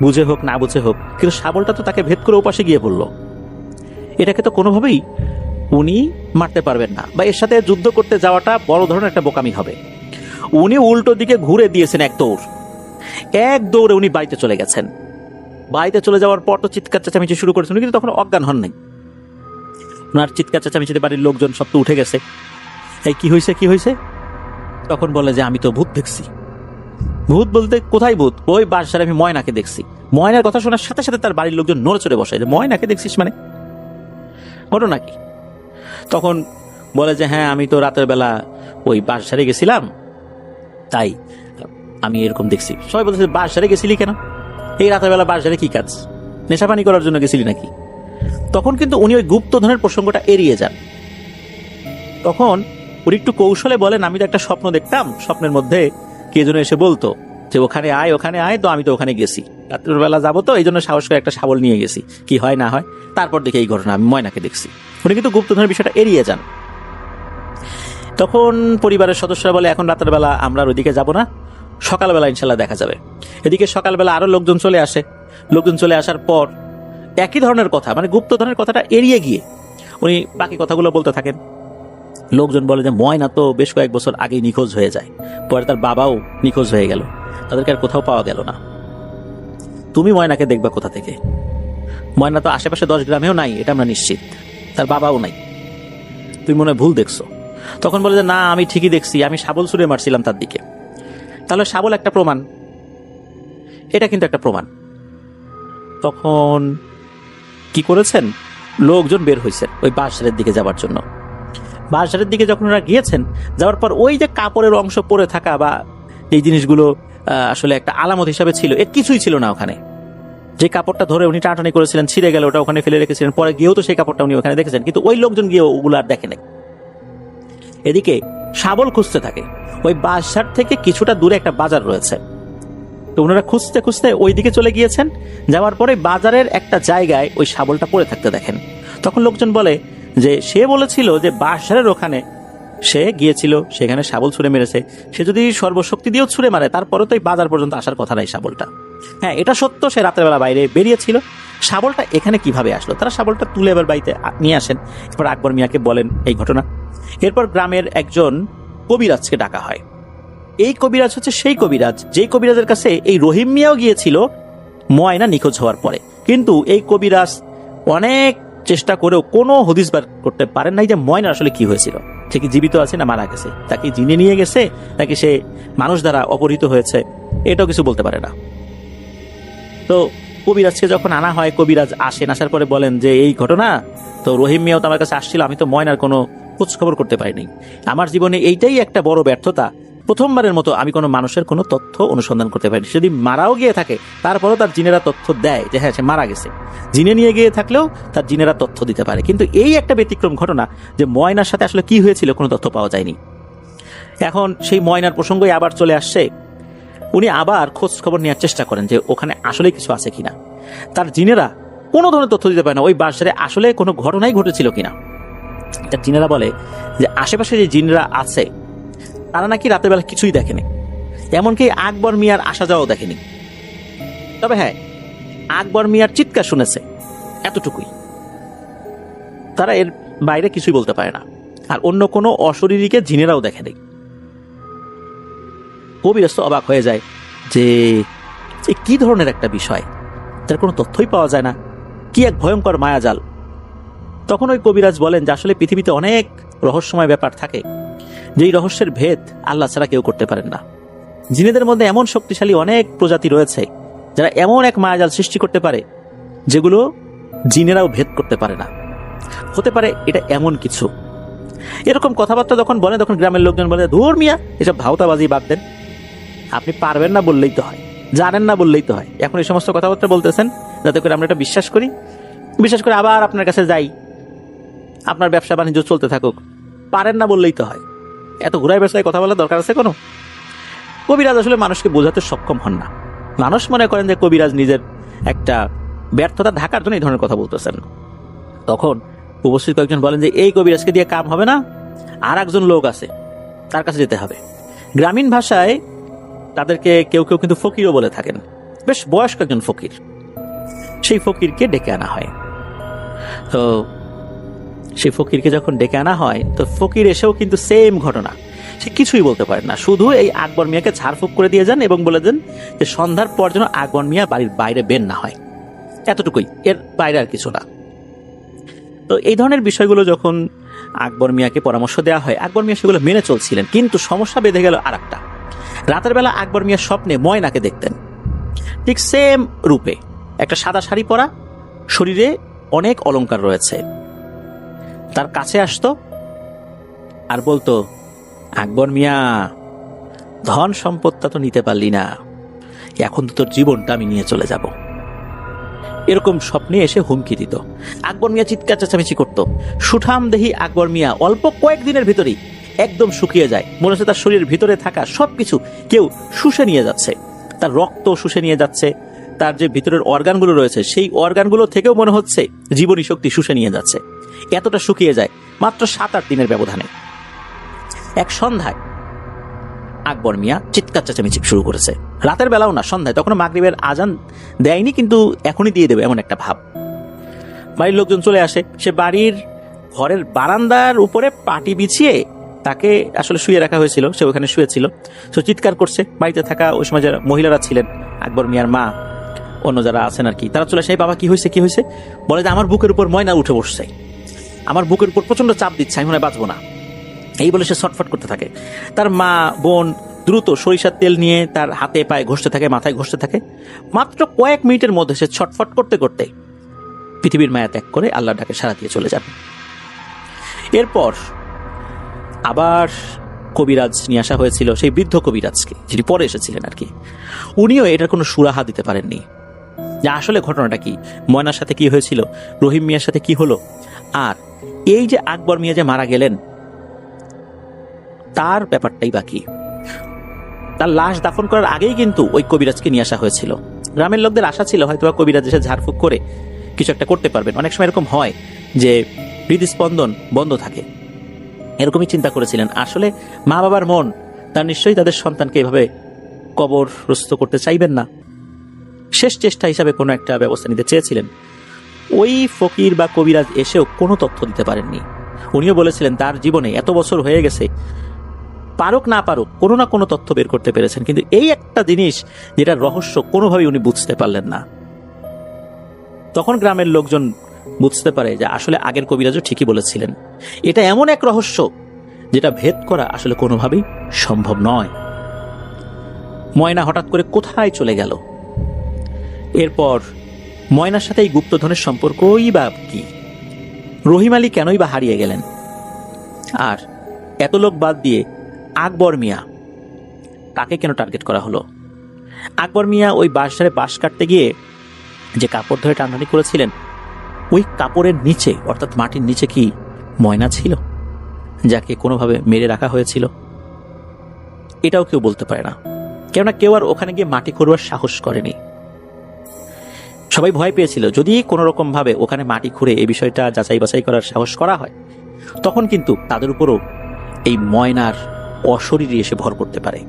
বুঝে হোক না বুঝে হোক, কিন্তু শাবলটা তো তাকে ভেদ করে ওপাশে গিয়ে পড়ল। এটাকে তো কোনোভাবেই উনি মারতে পারবেন না, বা এর সাথে যুদ্ধ করতে যাওয়াটা বড় ধরনের একটা বোকামি হবে। উনি উল্টো দিকে ঘুরে দিয়েছেন এক দৌড়ে উনি বাড়িতে চলে গেছেন। বাড়িতে চলে যাওয়ার পর তো চিৎকার চেঁচামেচি শুরু করেছেন, কিন্তু তখন অজ্ঞান হন নাই। ওনার চিৎকার চেঁচামেচিতে বাড়ির লোকজন সব তো উঠে গেছে, এই কি হয়েছে কি হয়েছে? তখন বলে যে আমি তো ভূত দেখছি। ভূত বলতে কোথায় ভূত? ওই বাসায় আমি ময়নাকে দেখছি। ময়নার কথা শোনার সাথে সাথে তার বাড়ির লোকজন নড়ে চড়ে বসে, যে ময়নাকে দেখছিস মানে ঘটনা কি? তখন বলে যে হ্যাঁ, আমি তো রাতের বেলা ওই বাসারে গেছিলাম, তাই আমি এরকম দেখছি। সবাই বলতেছে বাসারে গেছিলি কেন? এই রাতের বেলা বাসারে কি কাজ? নেশাপানি করার জন্য গেছিলি নাকি? তখন কিন্তু উনি ওই গুপ্তধনের প্রসঙ্গটা এড়িয়ে যান। তখন উনি একটু কৌশলে বলেন, আমি তো একটা স্বপ্ন দেখতাম, স্বপ্নের মধ্যে কে যেন এসে বলতো যে ওখানে আয়, তো আমি তো ওখানে গেছি, রাত্রের বেলা যাবো, তো এই জন্য সাহস করে একটা শাবল নিয়ে গেছি, কি হয় না হয়। তারপর দেখে এই ঘটনা, আমি ময়নাকে দেখছি। উনি কিন্তু গুপ্তধনের বিষয়টা এড়িয়ে যান। তখন পরিবারের সদস্যরা বলে এখন রাতের বেলা আমরা ওইদিকে যাব না, সকালবেলা ইনশাল্লাহ দেখা যাবে। এদিকে সকালবেলা আরো লোকজন চলে আসে। লোকজন চলে আসার পর একই ধরনের কথা, মানে গুপ্তধনের কথাটা এড়িয়ে গিয়ে উনি বাকি কথাগুলো বলতে থাকেন। লোকজন বলে যে ময়না তো বেশ কয়েক বছর আগেই নিখোঁজ হয়ে যায়, পরে তার বাবাও নিখোঁজ হয়ে গেল, তাদেরকে আর কোথাও পাওয়া গেল না। তুমি ময়নাকে দেখবা কোথা থেকে? ময়না তো আশেপাশে 10 গ্রামেও নাই, এটা আমরা নিশ্চিত। তার বাবাও নাই, তুমি মনে হয় ভুল দেখছো। তখন বলে যে না, আমি ঠিকই দেখছি, আমি শাবল ছুঁড়ে মারছিলাম তার দিকে। তাহলে শাবল একটা প্রমাণ, এটা কিন্তু একটা প্রমাণ। তখন কি করেছেন, লোকজন বের হয়েছে ওই বাঁশঝাড়ের দিকে যাবার জন্য। বাঁশঝাড়ের দিকে যখন ওরা গিয়েছেন, যাওয়ার পর ওই যে কাপড়ের অংশ পরে থাকা বা এই জিনিসগুলো আসলে একটা আলামত হিসাবে ছিল, এর কিছুই ছিল না ওখানে। যে কাপড়টা ধরে উনি টানাটানি করেছিলেন, ছিঁড়ে গেল, ওটা ওখানে ফেলে রেখেছিলেন, পরে গিয়েও তো সেই কাপড়টা উনি ওখানে দেখেছেন, কিন্তু ওই লোকজন গিয়ে ওগুলো আর দেখে নাই। এদিকে শাবল খুঁজতে থাকে। ওই বাঁশঝাড় থেকে কিছুটা দূরে একটা বাজার রয়েছে, তো ওনারা খুঁজতে খুঁজতে ওই দিকে চলে গিয়েছেন। যাওয়ার পরে বাজারের একটা জায়গায় ওই শাবলটা পড়ে থাকতে দেখেন। তখন লোকজন বলে যে সে বলেছিল যে বাঁশঝাড়ের ওখানে সে গিয়েছিল, সেখানে শাবল ছুঁড়ে মেরেছে। সে যদি সর্বশক্তি দিয়েও ছুঁড়ে মারে, তারপরে তো এই বাজার পর্যন্ত আসার কথা নাই শাবলটা। হ্যাঁ, এটা সত্য, সে রাতের বেলা বাইরে বেরিয়েছিল। শাবলটা এখানে কিভাবে আসলো? তারা শাবলটা তুলে এবার বাড়িতে নিয়ে আসেন। এরপর আকবর মিয়াকে বলেন এই ঘটনা। এরপর গ্রামের একজন কবিরাজকে ডাকা হয়। এই কবিরাজ হচ্ছে সেই কবিরাজ যেই কবিরাজের কাছে এই রহিম মিয়াও গিয়েছিল ময়না নিখোঁজ হওয়ার পরে। কিন্তু এই কবিরাজ অনেক চেষ্টা করেও কোনো হদিস বার করতে পারেন নাই যে ময়না আসলে কি হয়েছিল, সে কি জীবিত আছে না মারা গেছে, তাকে জিনে নিয়ে গেছে নাকি সে মানুষ দ্বারা অপহৃত হয়েছে, এটাও কিছু বলতে পারে না। তো কবিরাজকে যখন আনা হয়, কবিরাজ আসেন, আসার পরে বলেন যে এই ঘটনা তো রহিম মিয়াও তো আমার কাছে আসছিল, আমি তো ময়নার কোনো খোঁজ খবর করতে পারিনি। আমার জীবনে এইটাই একটা বড় ব্যর্থতা, প্রথমবারের মতো আমি কোনো মানুষের কোনো তথ্য অনুসন্ধান করতে পারিনি। যদি মারাও গিয়ে থাকে তারপরেও তার জিনেরা তথ্য দেয় যে হ্যাঁ সে মারা গেছে, জিনে নিয়ে গিয়ে থাকলেও তার জিনেরা তথ্য দিতে পারে। কিন্তু এই একটা ব্যতিক্রম ঘটনা যে ময়নার সাথে আসলে কি হয়েছিল কোনো তথ্য পাওয়া যায়নি। এখন সেই ময়নার প্রসঙ্গই আবার চলে আসছে। উনি আবার খোঁজ খবর নেওয়ার চেষ্টা করেন যে ওখানে আসলে কিছু আছে কিনা। তার জিনেরা কোনো ধরনের তথ্য দিতে পারে না ওই বাসারে আসলে কোনো ঘটনাই ঘটেছিল কিনা। তার জিনেরা বলে যে আশেপাশে যে জিনরা আছে তারা নাকি রাতের বেলা কিছুই দেখেনি, এমনকি আকবর মিয়ার আসা যাওয়াও দেখেনি। তবে হ্যাঁ, আকবর মিয়ার চিৎকার শুনেছে, এতটুকুই। তারা এর বাইরে কিছুই বলতে পারে না। আর অন্য কোনো অশরীরীকে জিনেরাও দেখেনি। কবিরাজ তো অবাক হয়ে যায় যে কি ধরনের একটা বিষয়। তার কোনো তথ্যই পাওয়া যায় না। কি এক ভয়ঙ্কর মায়াজাল। তখন ওই কবিরাজ বলেন যে আসলে পৃথিবীতে অনেক রহস্যময় ব্যাপার থাকে, যেই রহস্যের ভেদ আল্লাহ ছাড়া কেউ করতে পারেন না। জিনেদের মধ্যে এমন শক্তিশালী অনেক প্রজাতি রয়েছে যারা এমন এক মায়াজাল সৃষ্টি করতে পারে যেগুলো জিনেরাও ভেদ করতে পারে না। হতে পারে এটা এমন কিছু। এরকম কথাবার্তা যখন বলে তখন গ্রামের লোকজন বলে, ধুর মিয়া, এসব ভাওতাবাজি বাদ দেন, আপনি পারবেন না বললেই তো হয়, জানেন না বললেই তো হয়। এখন এই সমস্ত কথাবার্তা বলতেছেন যাতে করে আমরা এটা বিশ্বাস করি, বিশ্বাস করে আবার আপনার কাছে যাই, আপনার ব্যবসা বাণিজ্য চলতে থাকুক। পারেন না বললেই তো হয়, এত ঘুরাই বেসায় কথা বলার দরকার আছে কোনো? কবিরাজ আসলে মানুষকে বোঝাতে সক্ষম হন না। মানুষ মনে করেন যে কবিরাজ নিজের একটা ব্যর্থতা ঢাকার জন্য এই ধরনের কথা বলতেছেন। তখন উপস্থিত কয়েকজন বলেন যে এই কবিরাজকে দিয়ে কাম হবে না, আর একজন লোক আছে, তার কাছে যেতে হবে। গ্রামীণ ভাষায় তাদেরকে কেউ কেউ কিন্তু ফকিরও বলে থাকেন, বেশ বয়স্ক একজন ফকির। সেই ফকিরকে ডেকে আনা হয়। তো সেই ফকিরকে যখন ডেকে আনা হয়, তো ফকির এসেও কিন্তু সেম ঘটনা, সে কিছুই বলতে পারেন না। শুধু এই আকবর মিয়াকে ঝাড়ফুঁক করে দিয়ে যান এবং বলে দেন যে সন্ধ্যার পর যেন আকবর মিয়া বাড়ির বাইরে বের না হয়, এতটুকুই, এর বাইরে আর কিছু না। তো এই ধরনের বিষয়গুলো যখন আকবর মিয়াকে পরামর্শ দেওয়া হয়, আকবর মিয়া সেগুলো মেনে চলছিলেন। কিন্তু সমস্যা বেঁধে গেল আর একটা। রাতের বেলা আকবর মিয়া স্বপ্নে ময়নাকে দেখতেন, ঠিক সেম রূপে, একটা সাদা শাড়ি পরা, শরীরে অনেক অলংকার রয়েছে। তার কাছে আসতো আর বলতো, আকবর মিয়া, ধন সম্পদটা তো নিতে পারলি না, এখন তো তোর জীবনটা আমি নিয়ে চলে যাব। এরকম স্বপ্নে এসে হুমকি দিত। আকবর মিয়া চিৎকার চেঁচামেচি করত। সুঠাম দেহি আকবর মিয়া অল্প কয়েকদিনের ভিতরেই একদম শুকিয়ে যায়। মনে হচ্ছে তার শরীরের ভিতরে থাকা সবকিছু কেউ শুষে নিয়ে যাচ্ছে, তার রক্ত শুষে নিয়ে যাচ্ছে, তার যে ভিতরের অর্গানগুলো রয়েছে সেই অর্গানগুলো থেকেও মনে হচ্ছে জীবনী শক্তি শুষে নিয়ে যাচ্ছে। এতটা শুকিয়ে যায় মাত্র 7-8 দিনের ব্যবধানে। এক সন্ধ্যায় আকবর মিয়া চিৎকার চেঁচামেচি শুরু করেছে। রাতের বেলাও না, সন্ধ্যায়। তখন মাগরিবের আজান দেয়নি, কিন্তু এখনই দিয়ে দেবে এমন একটা ভাব। বাড়ির লোকজন চলে আসে। সে বাড়ির ঘরের বারান্দার উপরে পাটি বিছিয়ে তাকে আসলে শুয়ে রাখা হয়েছিল, সে ওখানে শুয়েছিল। সে চিৎকার করছে। বাড়িতে থাকা ওই সময় যারা মহিলারা ছিলেন, আকবর মিয়ার মা, অন্য যারা আছেন আর কি, তারা চলে আসে। বাবা কি হয়েছে, কি হয়েছে? বলে যে আমার বুকের উপর ময়না উঠে বসছে, আমার বুকের উপর প্রচন্ড চাপ দিচ্ছে, আমি মনে হয় বাঁচবো না। এই বলে সে ছটফট করতে থাকে। তার মা বোন দ্রুত সরিষার তেল নিয়ে তার হাতে পায়ে ঘষতে থাকে, মাথায় ঘষতে থাকে। মাত্র কয়েক মিনিটের মধ্যে সে ছটফট করতে করতে পৃথিবীর মায়া ত্যাগ করে আল্লাহর ডাকে সাড়া দিয়ে চলে যান। এরপর আবার কবিরাজ নিয়ে আসা হয়েছিল, সেই বৃদ্ধ কবিরাজকে, যিনি পরে এসেছিলেন আর কি। উনিও এটার কোনো সুরাহা দিতে পারেননি যে আসলে ঘটনাটা কি, ময়নার সাথে কি হয়েছিল, রহিম মিয়ার সাথে কি হলো, আর এই যে আকবর মিয়া যে মারা গেলেন তার ব্যাপারটাই বাকি। তার লাশ দাফন করার আগেই কিন্তু ওই কবিরাজকে নিয়ে আসা হয়েছিল। গ্রামের লোকদের আশা ছিল হয়তো কবিরাজ এসে ঝাড়ফুঁক করে কিছু একটা করতে পারবেন। অনেক সময় এরকম হয় যে হৃদস্পন্দন বন্ধ থাকে, এরকমই চিন্তা করেছিলেন। আসলে মা বাবার মন, তার নিশ্চয়ই তাদের সন্তানকে এভাবে কবরস্থ করতে চাইবেন না। শেষ চেষ্টা হিসাবে কোনো একটা ব্যবস্থা নিতে চেয়েছিলেন। ওই ফকির বা কবিরাজ এসেও কোনো তথ্য দিতে পারেননি। উনিও বলেছিলেন তার জীবনে এত বছর হয়ে গেছে, পারুক না পারুক কোনো না কোনো তথ্য বের করতে পেরেছেন, কিন্তু এই একটা জিনিস যেটা রহস্য কোনোভাবেই উনি বুঝতে পারলেন না। তখন গ্রামের লোকজন বুঝতে পারে যে আসলে আগের কবিরাজও ঠিকই বলেছিলেন, এটা এমন এক রহস্য যেটা ভেদ করা আসলে কোনোভাবেই সম্ভব নয়। ময়না হঠাৎ করে কোথায় চলে গেল? এরপর ময়নার সাথে এই গুপ্তধনের সম্পর্কই বা কি? রহিম আলী কেনই বা হারিয়ে গেলেন? আর এত লোক বাদ দিয়ে আকবর মিয়া, তাকে কেন টার্গেট করা হলো? আকবর মিয়া ওই বাঁশঝাড়ে বাঁশ কাটতে গিয়ে যে কাপড় ধরে টানাটানি করেছিলেন, ওই কাপড়ের নিচে অর্থাৎ মাটির নিচে কি ময়না ছিল যাকে কোনোভাবে মেরে রাখা হয়েছিল? এটাও কেউ বলতে পারে না, কেননা কেউ আর ওখানে গিয়ে মাটি খুঁড়বার সাহস করেনি। সবাই ভয় পেয়েছিল যদি কোনো রকম ভাবে ওখানে মাটি খুঁড়ে এই বিষয়টা যাচাই বাছাই করার সাহস করা হয়, তখন কিন্তু তাদের উপরও এই ময়নার অশরীরী এসে ভর করতে পারে,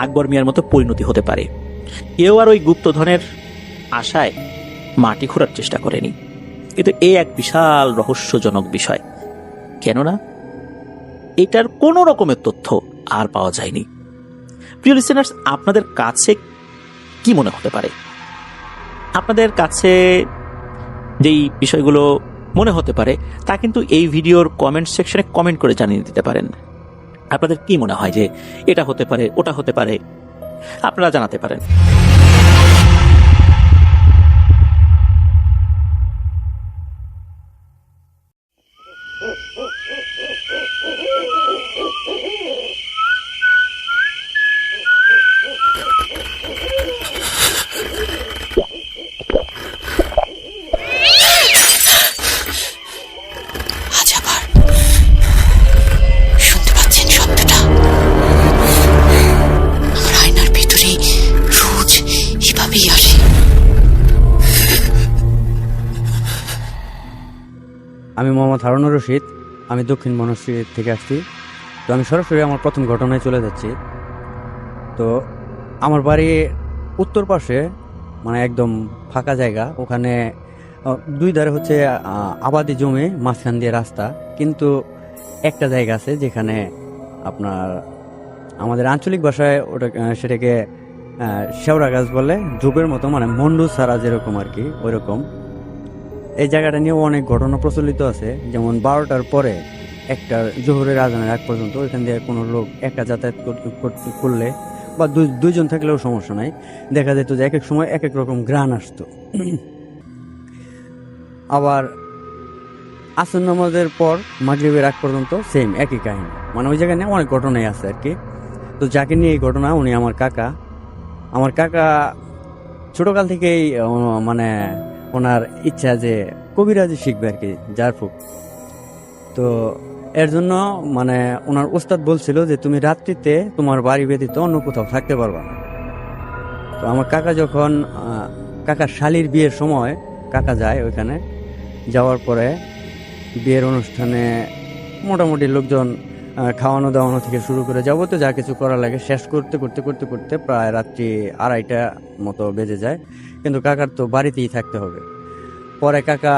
আকবর মিয়ার মতো পরিণতি হতে পারে। কেউ আর ওই গুপ্তধনের আশায় মাটি খোঁড়ার চেষ্টা করেনি। কিন্তু এই এক বিশাল রহস্যজনক বিষয়, কেননা এটার কোনো রকমের তথ্য আর পাওয়া যায়নি। প্রিয় লিসেনার্স, আপনাদের কাছে কি মনে হতে পারে? আপনাদের কাছে যেই বিষয়গুলো মনে হতে পারে তা কিন্তু এই ভিডিওর কমেন্ট সেকশনে কমেন্ট করে জানিয়ে দিতে পারেন। আপনাদের কি মনে হয় যে এটা হতে পারে, ওটা হতে পারে, আপনারা জানাতে পারেন। আজ আবার শুনতে পাচ্ছেন শব্দটা? আমার আয়নার ভিতরে রোজ এভাবেই আসে। আমি মোহাম্মদ হারুনুর রশিদ, আমি দক্ষিণ বনশ্রী থেকে আসছি। তো আমি সরাসরি আমার প্রথম ঘটনায় চলে যাচ্ছি। তো আমার বাড়ি উত্তর পাশে, মানে একদম ফাঁকা জায়গা। ওখানে দুই ধারে হচ্ছে আবাদি জমি, মাঝখান দিয়ে রাস্তা। কিন্তু একটা জায়গা আছে যেখানে আপনার আমাদের আঞ্চলিক ভাষায় সেটাকে শেওড়া গাছ বলে, ঝোপের মতো, মানে মন্ডু ছাড়া যেরকম আর কি, ওইরকম। এই জায়গাটা নিয়েও অনেক ঘটনা প্রচলিত আছে। যেমন 12টার পরে, একটা জোহরের আজানের আগ পর্যন্ত ওইখান দিয়ে কোনো লোক একা যাতায়াত করলে বা দুইজন থাকলেও সমস্যা নাই, দেখা যেত যে এক এক সময় এক এক রকম ঘ্রাণ আসতো। আবার আসর নামাজের পর মাগরিবের আগ পর্যন্ত সেম একই কাহিনী, মানে ওই জায়গায় নিয়ে অনেক ঘটনাই আছে আর কি। তো যাকে নিয়ে এই ঘটনা, উনি আমার কাকা। আমার কাকা ছোটকাল থেকেই মানে ওনার ইচ্ছা যে কবিরাজি শিখবে আর কি, জারফুক। তো এর জন্য মানে ওনার ওস্তাদ বলছিল যে তুমি রাত্রিতে তোমার বাড়ি ব্যতীত অন্য কোথাও থাকতে পারবা না। তো আমার কাকা যখন কাকার শালির বিয়ের সময় কাকা যায় ওইখানে। যাওয়ার পরে বিয়ের অনুষ্ঠানে মোটামুটি লোকজন খাওয়ানো দাওয়ানো থেকে শুরু করে যাবতীয় যা কিছু করা লাগে শেষ করতে করতে করতে করতে প্রায় রাত্রি 2:30 মতো বেজে যায়। কিন্তু কাকার তো বাড়িতেই থাকতে হবে। পরে কাকা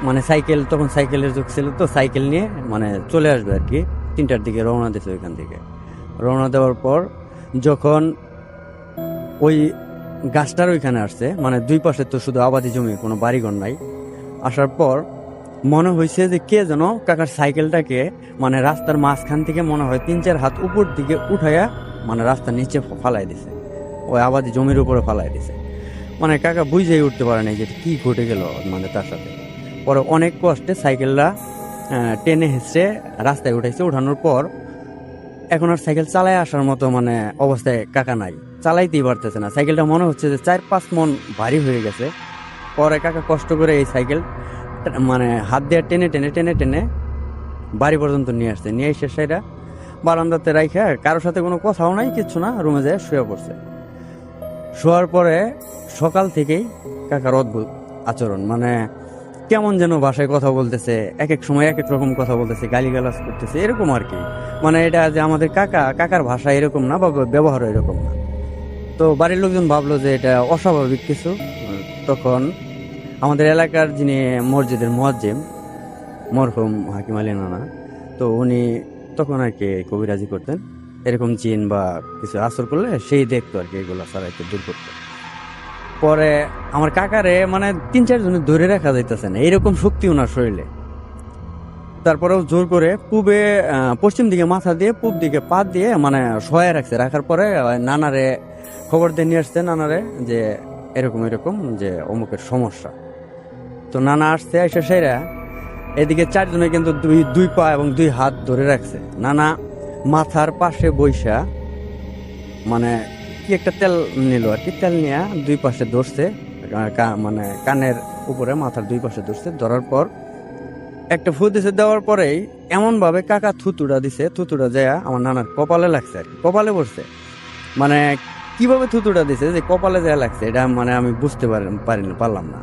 মানে সাইকেল, তখন সাইকেলের যুগ ছিল, তো সাইকেল নিয়ে মানে চলে আসবে আর কি। 3টার দিকে রওনা দিয়েছে ওইখান থেকে। রওনা দেওয়ার পর যখন ওই গাছটার ওইখানে আসছে, মানে দুই পাশে তো শুধু আবাদি জমি, কোনো বাড়িঘর নাই। আসার পর মনে হয়েছে যে কে যেন কাকার সাইকেলটাকে মানে রাস্তার মাঝখান থেকে মনে হয় 3-4 হাত উপর দিকে উঠাইয়া মানে রাস্তার নিচে ফালাই দিছে, ওই আবাদি জমির উপরে ফালাই দিছে। মানে কাকা বুঝেই উঠতে পারে নাই যে কি ঘটে গেল মানে তার সাথে। পরে অনেক কষ্টে সাইকেলটা টেনে হেঁচড়ে রাস্তায় উঠাইছে। উঠানোর পর এখন আর সাইকেল চালায় আসার মতো মানে অবস্থায় কাকা নাই, চালাইতেই পারতেছে না। সাইকেলটা মনে হচ্ছে যে 4-5 মন ভারী হয়ে গেছে। পরে কাকা কষ্ট করে এই সাইকেল মানে হাত দিয়ে টেনে টেনে টেনে টেনে বাড়ি পর্যন্ত নিয়ে আসছে। নিয়ে এসে সেটা বারান্দাতে রাইখা, কারোর সাথে কোনো কথাও নাই, কিচ্ছু না, রুমে যায় শুয়ে পড়ছে। শোয়ার পরে সকাল থেকেই কাকার অদ্ভুত আচরণ, মানে কেমন যেন ভাষায় কথা বলতেছে, এক এক সময় এক এক রকম কথা বলতেছে, গালিগালাজ করতেছে, এরকম আর কি। মানে এটা যে আমাদের কাকার ভাষা এরকম না বা ব্যবহার এরকম না। তো বাড়ির লোকজন ভাবলো যে এটা অস্বাভাবিক কিছু। তখন আমাদের এলাকার যিনি মসজিদের মুয়াজ্জিম, মরহুম হাকিম আলী নানা, তো উনি তখন আর কি কবিরাজি করতেন। এরকম জিন বা কিছু আসর করলে সেই দেখতো আর কি, এগুলো সারাইতে দূর করতো। পরে আমার কাকারে মানে 3-4 জনে ধরে রাখা যাইতেছে না, এরকম শক্তি ওনার শরীরে। তারপরেও জোর করে পশ্চিম দিকে মাথা দিয়ে পূব দিকে পা দিয়ে মানে শোয়া রাখছে। রাখার পরে নানারে খবর দিয়ে নিয়ে আসছে, নানারে যে এরকম এরকম যে অমুকের সমস্যা। তো নানা আসছে, এসে সেরা এদিকে 4 জনে কিন্তু দুই পা এবং 2 হাত ধরে রাখছে। নানা মাথার পাশে বৈশা মানে কি একটা তেল নিল আর কি, তেল নিয়ে 2 পাশে ধরছে, মানে কানের উপরে মাথার 2 পাশে ধরছে। ধরার পর একটা ফু দিছে। দেওয়ার পরেই এমন ভাবে কাকা থুতুটা দিছে, থুতুটা যায় আমার নানার কপালে লাগছে আর কি, কপালে পড়ছে। মানে কিভাবে থুতুটা দিছে যে কপালে যায় লাগছে, এটা মানে আমি বুঝতে পারলাম না।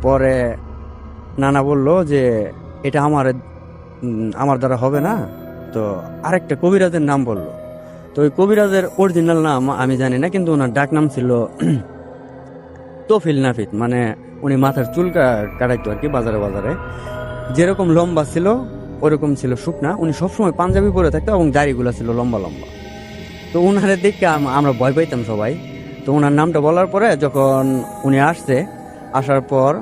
পরে নানা বলল যে এটা আমার দ্বারা হবে না। তো আরেকটা কবিরাজের নাম বলল। তো ওই কবিরাজের অরিজিনাল নাম আমি জানি না, কিন্তু ওনার ডাক নাম ছিল তফিল নাফিত। মানে উনি মাথার চুল কাটাইতো আর কি, বাজারে বাজারে যেরকম লম্বা ছিল ওরকম ছিল শুকনা। উনি সবসময় পাঞ্জাবি পরে থাকতো এবং দাড়িগুলো ছিল লম্বা লম্বা। তো উনারে দেখে আমরা ভয় পাইতাম সবাই। তো ওনার নামটা বলার পরে যখন উনি আসছে, আসার পর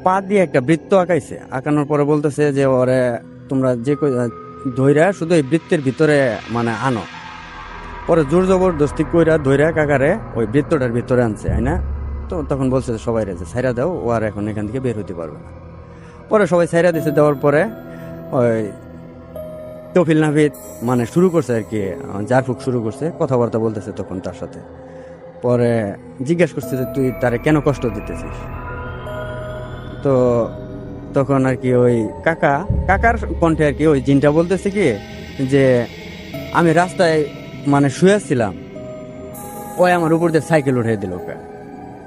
পা দিয়ে একটা বৃত্ত আঁকাইছে, আঁকানোর পরে বলতেছে যে ওরে তোমরা যে ধৈরা শুধু এই বৃত্তের ভিতরে মানে আনো। পরে জোর জবরদস্তি কইরা ধৈরা কাকারে ওই বৃত্তটার ভিতরে আনছে, তাই না? তো তখন বলছে সবাই যে ছাইরা দাও, ও আর এখন এখান থেকে বের হইতে পারবে না। পরে সবাই ছাইরা দিছে, দেওয়ার পরে ওই তৌফিল নাভিদ মানে শুরু করছে আর কি, ঝাড়ফুঁক শুরু করছে, কথাবার্তা বলতেছে তখন তার সাথে। পরে জিজ্ঞেস করছে যে তুই তারে কেন কষ্ট দিতেছিস। তো তখন আর কি ওই কাকার কণ্ঠে আর কি ওই জিনটা বলতেছে কি যে আমি রাস্তায় মানে শুয়েছিলাম, ওই আমার উপর দিয়ে সাইকেল উঠিয়ে দিল ওকে,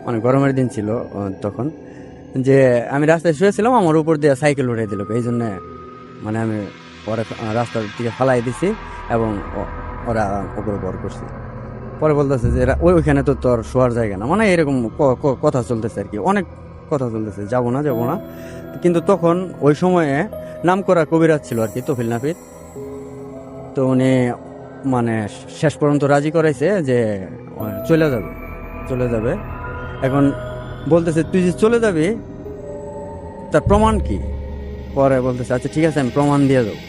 মানে গরমের দিন ছিল তখন, যে আমি রাস্তায় শুয়েছিলাম আমার উপর দিয়ে সাইকেল উঠিয়ে দিল, এই জন্য মানে আমি পরে রাস্তার দিকে ফালাই দিছি এবং ওরা ওপরে বর করছি। পরে বলতেছে যে ওইখানে তো তোর শোয়ার জায়গা না, মানে এরকম কথা চলতেছে আর কি, অনেক কথা চলতেছে, যাবো না। কিন্তু তখন ওই সময়ে নাম করা কবিরাজ ছিল আর কি তৌফিল নাভিদ। তো উনি মানে শেষ পর্যন্ত রাজি করাইছে যে চলে যাবে। এখন বলতেছে তুই যে চলে যাবি তার প্রমাণ কি? পরে বলতেছে আচ্ছা ঠিক আছে আমি প্রমাণ দিয়ে দেবো।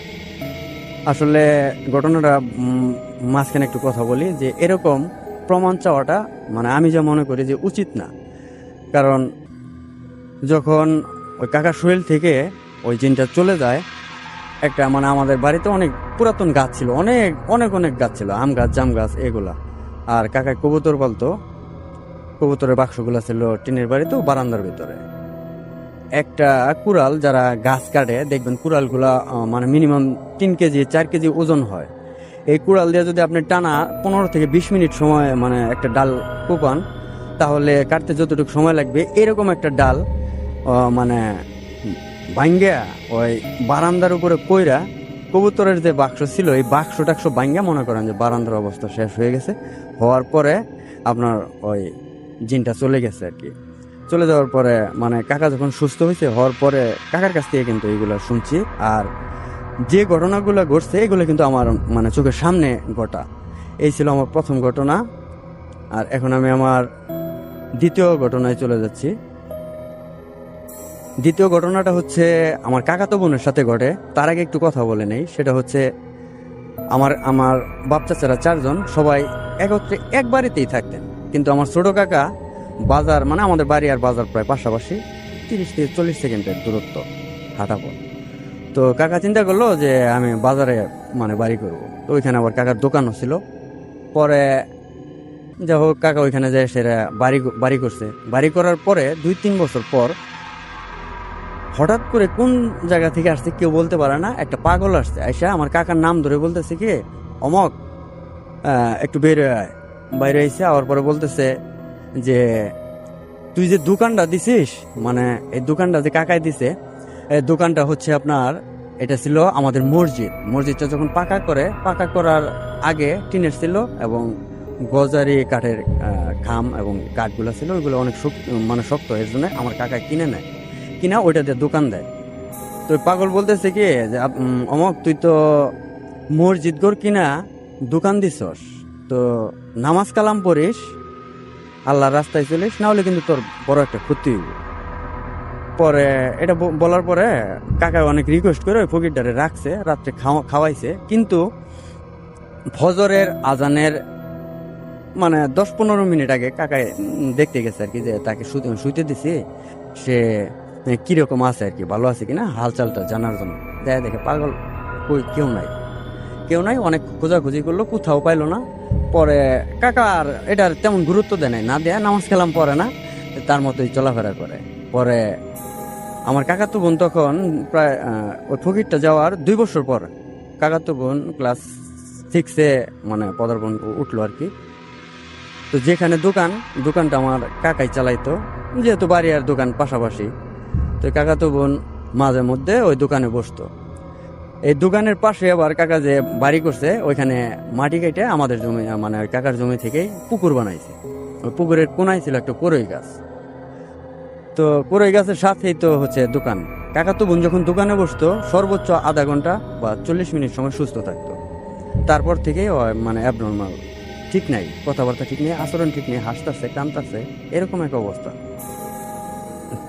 আসলে ঘটনাটা মাঝখানে একটু কথা বলি যে এরকম প্রমাণ চাওয়াটা মানে আমি যা মনে করি যে উচিত না। কারণ যখন ওই কাকার শরীর থেকে ওই জিনটা চলে যায়, একটা মানে আমাদের বাড়িতে অনেক পুরাতন গাছ ছিল, অনেক গাছ ছিল, আম গাছ, জাম গাছ এগুলা। আর কাকায় কবুতর পালতো, কবুতরের বাক্সগুলা ছিল টিনের বাড়িতে বারান্দার ভিতরে। একটা কুড়াল, যারা গাছ কাটে দেখবেন কুড়ালগুলা মানে মিনিমাম 3 কেজি 4 কেজি ওজন হয়। এই কুড়াল দিয়ে যদি আপনি টানা 15 থেকে 20 মিনিট সময় মানে একটা ডাল কোপান, তাহলে কাটতে যতটুকু সময় লাগবে এরকম একটা ডাল মানে ভাঙ্গা ওই বারান্দার উপরে কইরা কবুতরের যে বাক্স ছিল এই বাক্স টাক্স ভাঙ্গা মনে করেন যে বারান্দার অবস্থা শেষ হয়ে গেছে। হওয়ার পরে আপনার ওই জিনটা চলে গেছে আর কি। চলে যাওয়ার পরে মানে কাকা যখন সুস্থ হয়েছে, হওয়ার পরে কাকার কাছ থেকে কিন্তু এইগুলো শুনছি। আর যে ঘটনাগুলো ঘটছে এগুলো কিন্তু আমার মানে চোখের সামনে ঘটা। এই ছিল আমার প্রথম ঘটনা। আর এখন আমি আমার দ্বিতীয় ঘটনায় চলে যাচ্ছি। দ্বিতীয় ঘটনাটা হচ্ছে আমার কাকাতো বোনের সাথে ঘটে। তার আগে একটু কথা বলে নেই, সেটা হচ্ছে আমার বাপ চাচারা 4 জন সবাই একত্রে এক বাড়িতেই থাকতেন। কিন্তু আমার ছোট কাকা বাজার মানে আমাদের বাড়ি আর বাজার প্রায় পাশাপাশি, 30 থেকে 40 সেকেন্ডের দূরত্ব হাঁটা পথ। তো কাকা চিন্তা করলো যে আমি বাজারে মানে বাড়ি করব। তো ওইখানে আবার কাকার দোকানও ছিল। পরে যাই হোক কাকা ওইখানে যায় সেটা বাড়ি করছে। বাড়ি করার পরে 2-3 বছর পর হঠাৎ করে কোন জায়গা থেকে আসছে কেউ বলতে পারে না, একটা পাগল আসছে। আইসা আমার কাকার নাম ধরে বলতেছে কি অমক একটু বাইরে আইসে। আবার পরে বলতেছে যে তুই যে দোকানটা দিছিস, মানে এই দোকানটা যে কাকাই দিছে, এই দোকানটা হচ্ছে আপনার, এটা ছিল আমাদের মসজিদটা যখন পাকা করার আগে টিনের ছিল এবং গজারি কাঠের খাম এবং কাঠগুলো ছিল, ওইগুলো অনেক মানে শক্ত, এর জন্য আমার কাকা কিনা ওইটা দিয়ে দোকান দেয়। তো পাগল বলতেছে কি যে অমক তুই তো মসজিদ ঘর কিনা দোকান দিছস, তো নামাজ কালাম পড়িস, আল্লাহর রাস্তায় চলিস, না হলে কিন্তু তোর বড় একটা ক্ষতি হইব। পরে এটা বলার পরে কাকা অনেক রিকোয়েস্ট করে ওই ফকিরটারে রাখছে, রাত্রে খাওয়াইছে। কিন্তু ফজরের আজানের মানে 10-15 মিনিট আগে কাকায় দেখতে গেছে আর কি, যে তাকে শুইতে দিছি সে কিরকম আছে আর কি, ভালো আছে কিনা হালচালটা জানার জন্য। যাই দেখে পাগল কই কেউ নাই, অনেক খোঁজাখুঁজি করলো, কোথাও পাইলো না। পরে কাকা আর এটার তেমন গুরুত্ব দেয় নাই, না দেয়, নামাজ কালাম পড়ে না, তার মতোই চলাফেরা করে। পরে আমার কাকাতো বোন তখন প্রায় ওই ফকিরটা যাওয়ার 2 বছর পর কাকাতো বোন ক্লাস 6-এ মানে পদার্পণ উঠলো আর কি। তো যেখানে দোকানটা আমার কাকাই চালাইতো, যেহেতু বাড়ি আর দোকান পাশাপাশি, তো কাকাতো বোন মাঝে মধ্যে ওই দোকানে বসতো। এই দোকানের পাশে আবার কাকা যে বাড়ি করছে ওইখানে মাটি কেটে আমাদের জমি মানে ওই কাকার জমি থেকে পুকুর বানাইছে। ওই পুকুরের কোনায় ছিল একটা করই গাছ। তো করই গাছের সাথেই তো হচ্ছে দোকান। কাকাতো বোন যখন দোকানে বসতো সর্বোচ্চ আধা ঘন্টা বা 40 মিনিট সময় সুস্থ থাকতো, তারপর থেকেই মানে অ্যাবনর্মাল ঠিক নাই, কথাবার্তা ঠিক নেই, আচরণ ঠিক নেই, হাসতেছে কাঁদতেছে, এরকম এক অবস্থা।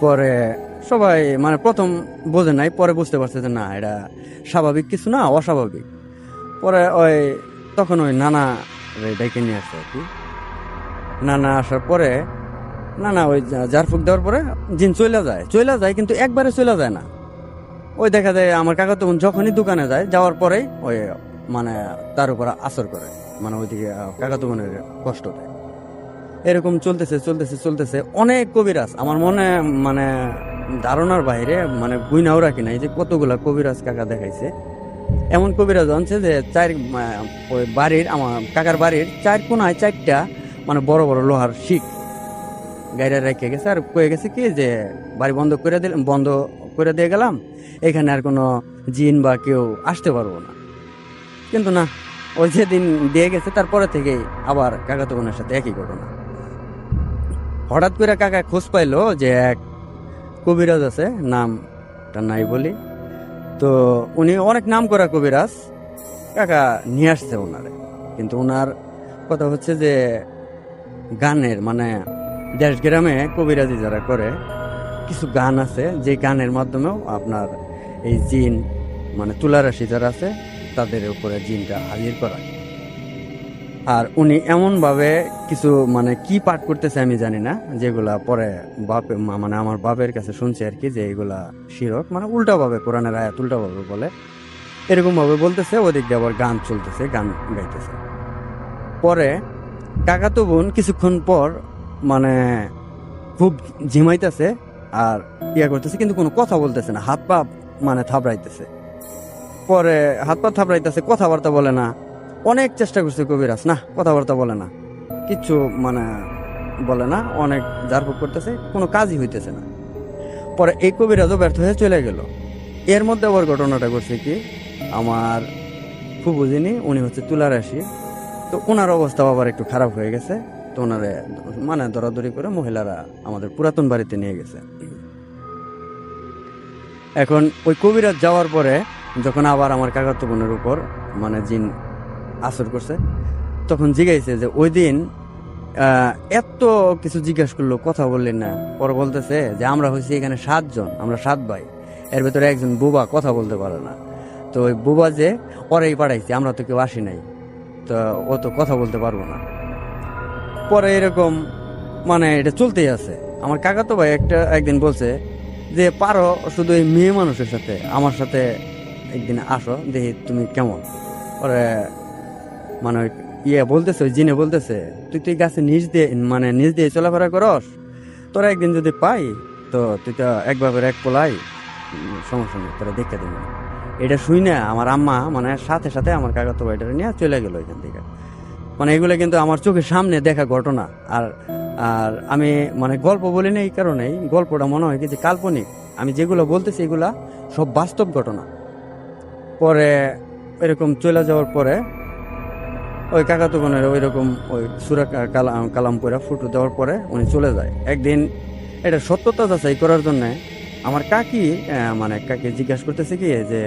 পরে সবাই মানে প্রথম বোঝে নাই, পরে বুঝতে পারছে যে না, এটা স্বাভাবিক কিছু না, অস্বাভাবিক। পরে তখন ওই নানা ডেকে নিয়ে আসছে আর কি। নানা আসার পরে নানা ওই ঝাড়ফুঁক দেওয়ার পরে জিন চলে যায়, কিন্তু একবারে চলে যায় না। ওই দেখা যায় আমার কাকা তখন যখনই দোকানে যায়, যাওয়ার পরেই ওই মানে তার উপর আসর করে, মানে ওইদিকে কাকা তখনের কষ্ট দেয়। এরকম চলতেছে অনেক কবিরাজ, আমার মনে মানে ধারণার বাইরে, মানে গুইনাও রাখি নাই যে কতগুলা কবিরাজ কাকা দেখাইছে। এমন কবিরাজ আনছে যে ওই বাড়ির, আমার কাকার বাড়ির 4 কোনায় 4টা মানে বড় বড় লোহার শিক গাইরা রেখে গেছে, আর কয়ে গেছে কি যে বাড়ি বন্ধ করে দিয়ে গেলাম, এখানে আর কোনো জিন বা কেউ আসতে পারবো না। কিন্তু না, ওই যেদিন দিয়ে গেছে তারপরে থেকেই আবার কাকা তখনের সাথে একই ঘটনা। হঠাৎ করে কাকা খোঁজ পাইলো যে এক কবিরাজ আছে, নামটা নাই বলি, তো উনি অনেক নাম করা কবিরাজ, কাকা নিয়ে আসছে ওনারে। কিন্তু ওনার কথা হচ্ছে যে গানের মানে দেশ গ্রামে কবিরাজি যারা করে কিছু গান আছে, যে গানের মাধ্যমেও আপনার এই জিন মানে তুলারাশি যারা আছে তাদের উপরে জিনটা হাজির করা। আর উনি এমন ভাবে কিছু মানে কি পাঠ করতেছে আমি জানি না, যেগুলা পরে মানে আমার বাপের কাছে শুনছি আর কি, যে এগুলা শিরক, মানে উল্টা ভাবে কোরআনের আয়াত উল্টা ভাবে বলে, এরকম ভাবে বলতেছে। ওদিক দিয়ে আবার গান চলতেছে, গান গাইতেছে। পরে কাকাতো বোন কিছুক্ষণ পর মানে খুব ঝিমাইতেছে আর ইয়া করতেছে, কিন্তু কোনো কথা বলতেছে না, হাত পা মানে থাবড়াইতেছে। পরে হাত পা থাবড়াইতেছে, কথাবার্তা বলে না। অনেক চেষ্টা করছে কবিরাজ, না কথাবার্তা বলে না, কিচ্ছু মানে বলে না, অনেক ঝাড়ফুঁক করতেছে, কোনো কাজই হইতেছে না। পরে এই কবিরাজও ব্যর্থ হয়ে চলে গেল। এর মধ্যে আবার ঘটনাটা করছে কি, আমার ফুফু যিনি, উনি হচ্ছে তুলারাশি, তো ওনার অবস্থা আবার একটু খারাপ হয়ে গেছে। তো ওনারে মানে দরাদরি করে মহিলারা আমাদের পুরাতন বাড়িতে নিয়ে গেছে। এখন ওই কবিরাজ যাওয়ার পরে যখন আবার আমার কাকাতো বোনের উপর মানে জিন আসর করছে, তখন জিজ্ঞাসা যে ওই দিন এত কিছু জিজ্ঞাসা করলো, কথা বললেন না। পরে বলতেছে যে আমরা হয়েছি এখানে 7 জন, আমরা 7 ভাই, এর ভেতরে একজন বুবা কথা বলতে পারে না, তো ওই বুবা যে ওরাই পাঠাইছে, আমরা তো কেউ আসি নাই, তো ও তো কথা বলতে পারবো না। পরে এরকম মানে এটা চলতেই আছে। আমার কাকাতো ভাই একদিন বলছে যে পারো শুধু এই মেয়ে মানুষের সাথে আমার সাথে একদিন আসো, দেখি তুমি কেমন। পরে মানে বলতেছে, ওই জিনে বলতেছে, তুই গাছে নিচ দিয়ে চলাফেরা করস, তোরা একদিন যদি পাই তো তুই তো একভাবে এক পোলাই, সমস্যা নেই, তোরা দেখতে দিবি। এটা শুই না আমার আম্মা মানে সাথে সাথে আমার কাকাতো ভাইটা নিয়ে চলে গেল এখান থেকে। মানে এগুলো কিন্তু আমার চোখের সামনে দেখা ঘটনা। আর আর আমি মানে গল্প বলি না এই কারণেই, গল্পটা মনে হয় কি যে কাল্পনিক, আমি যেগুলো বলতেছি এগুলা সব বাস্তব ঘটনা। পরে এরকম চলে যাওয়ার পরে ওই কাকাতো বোনের ওইরকম ওই সুরা কালাম পড়া ফুটো দেওয়ার পরে উনি চলে যায়। একদিন এটা সত্যতা যাচাই করার জন্য আমার কাকি জিজ্ঞাসা করতেছে কি যে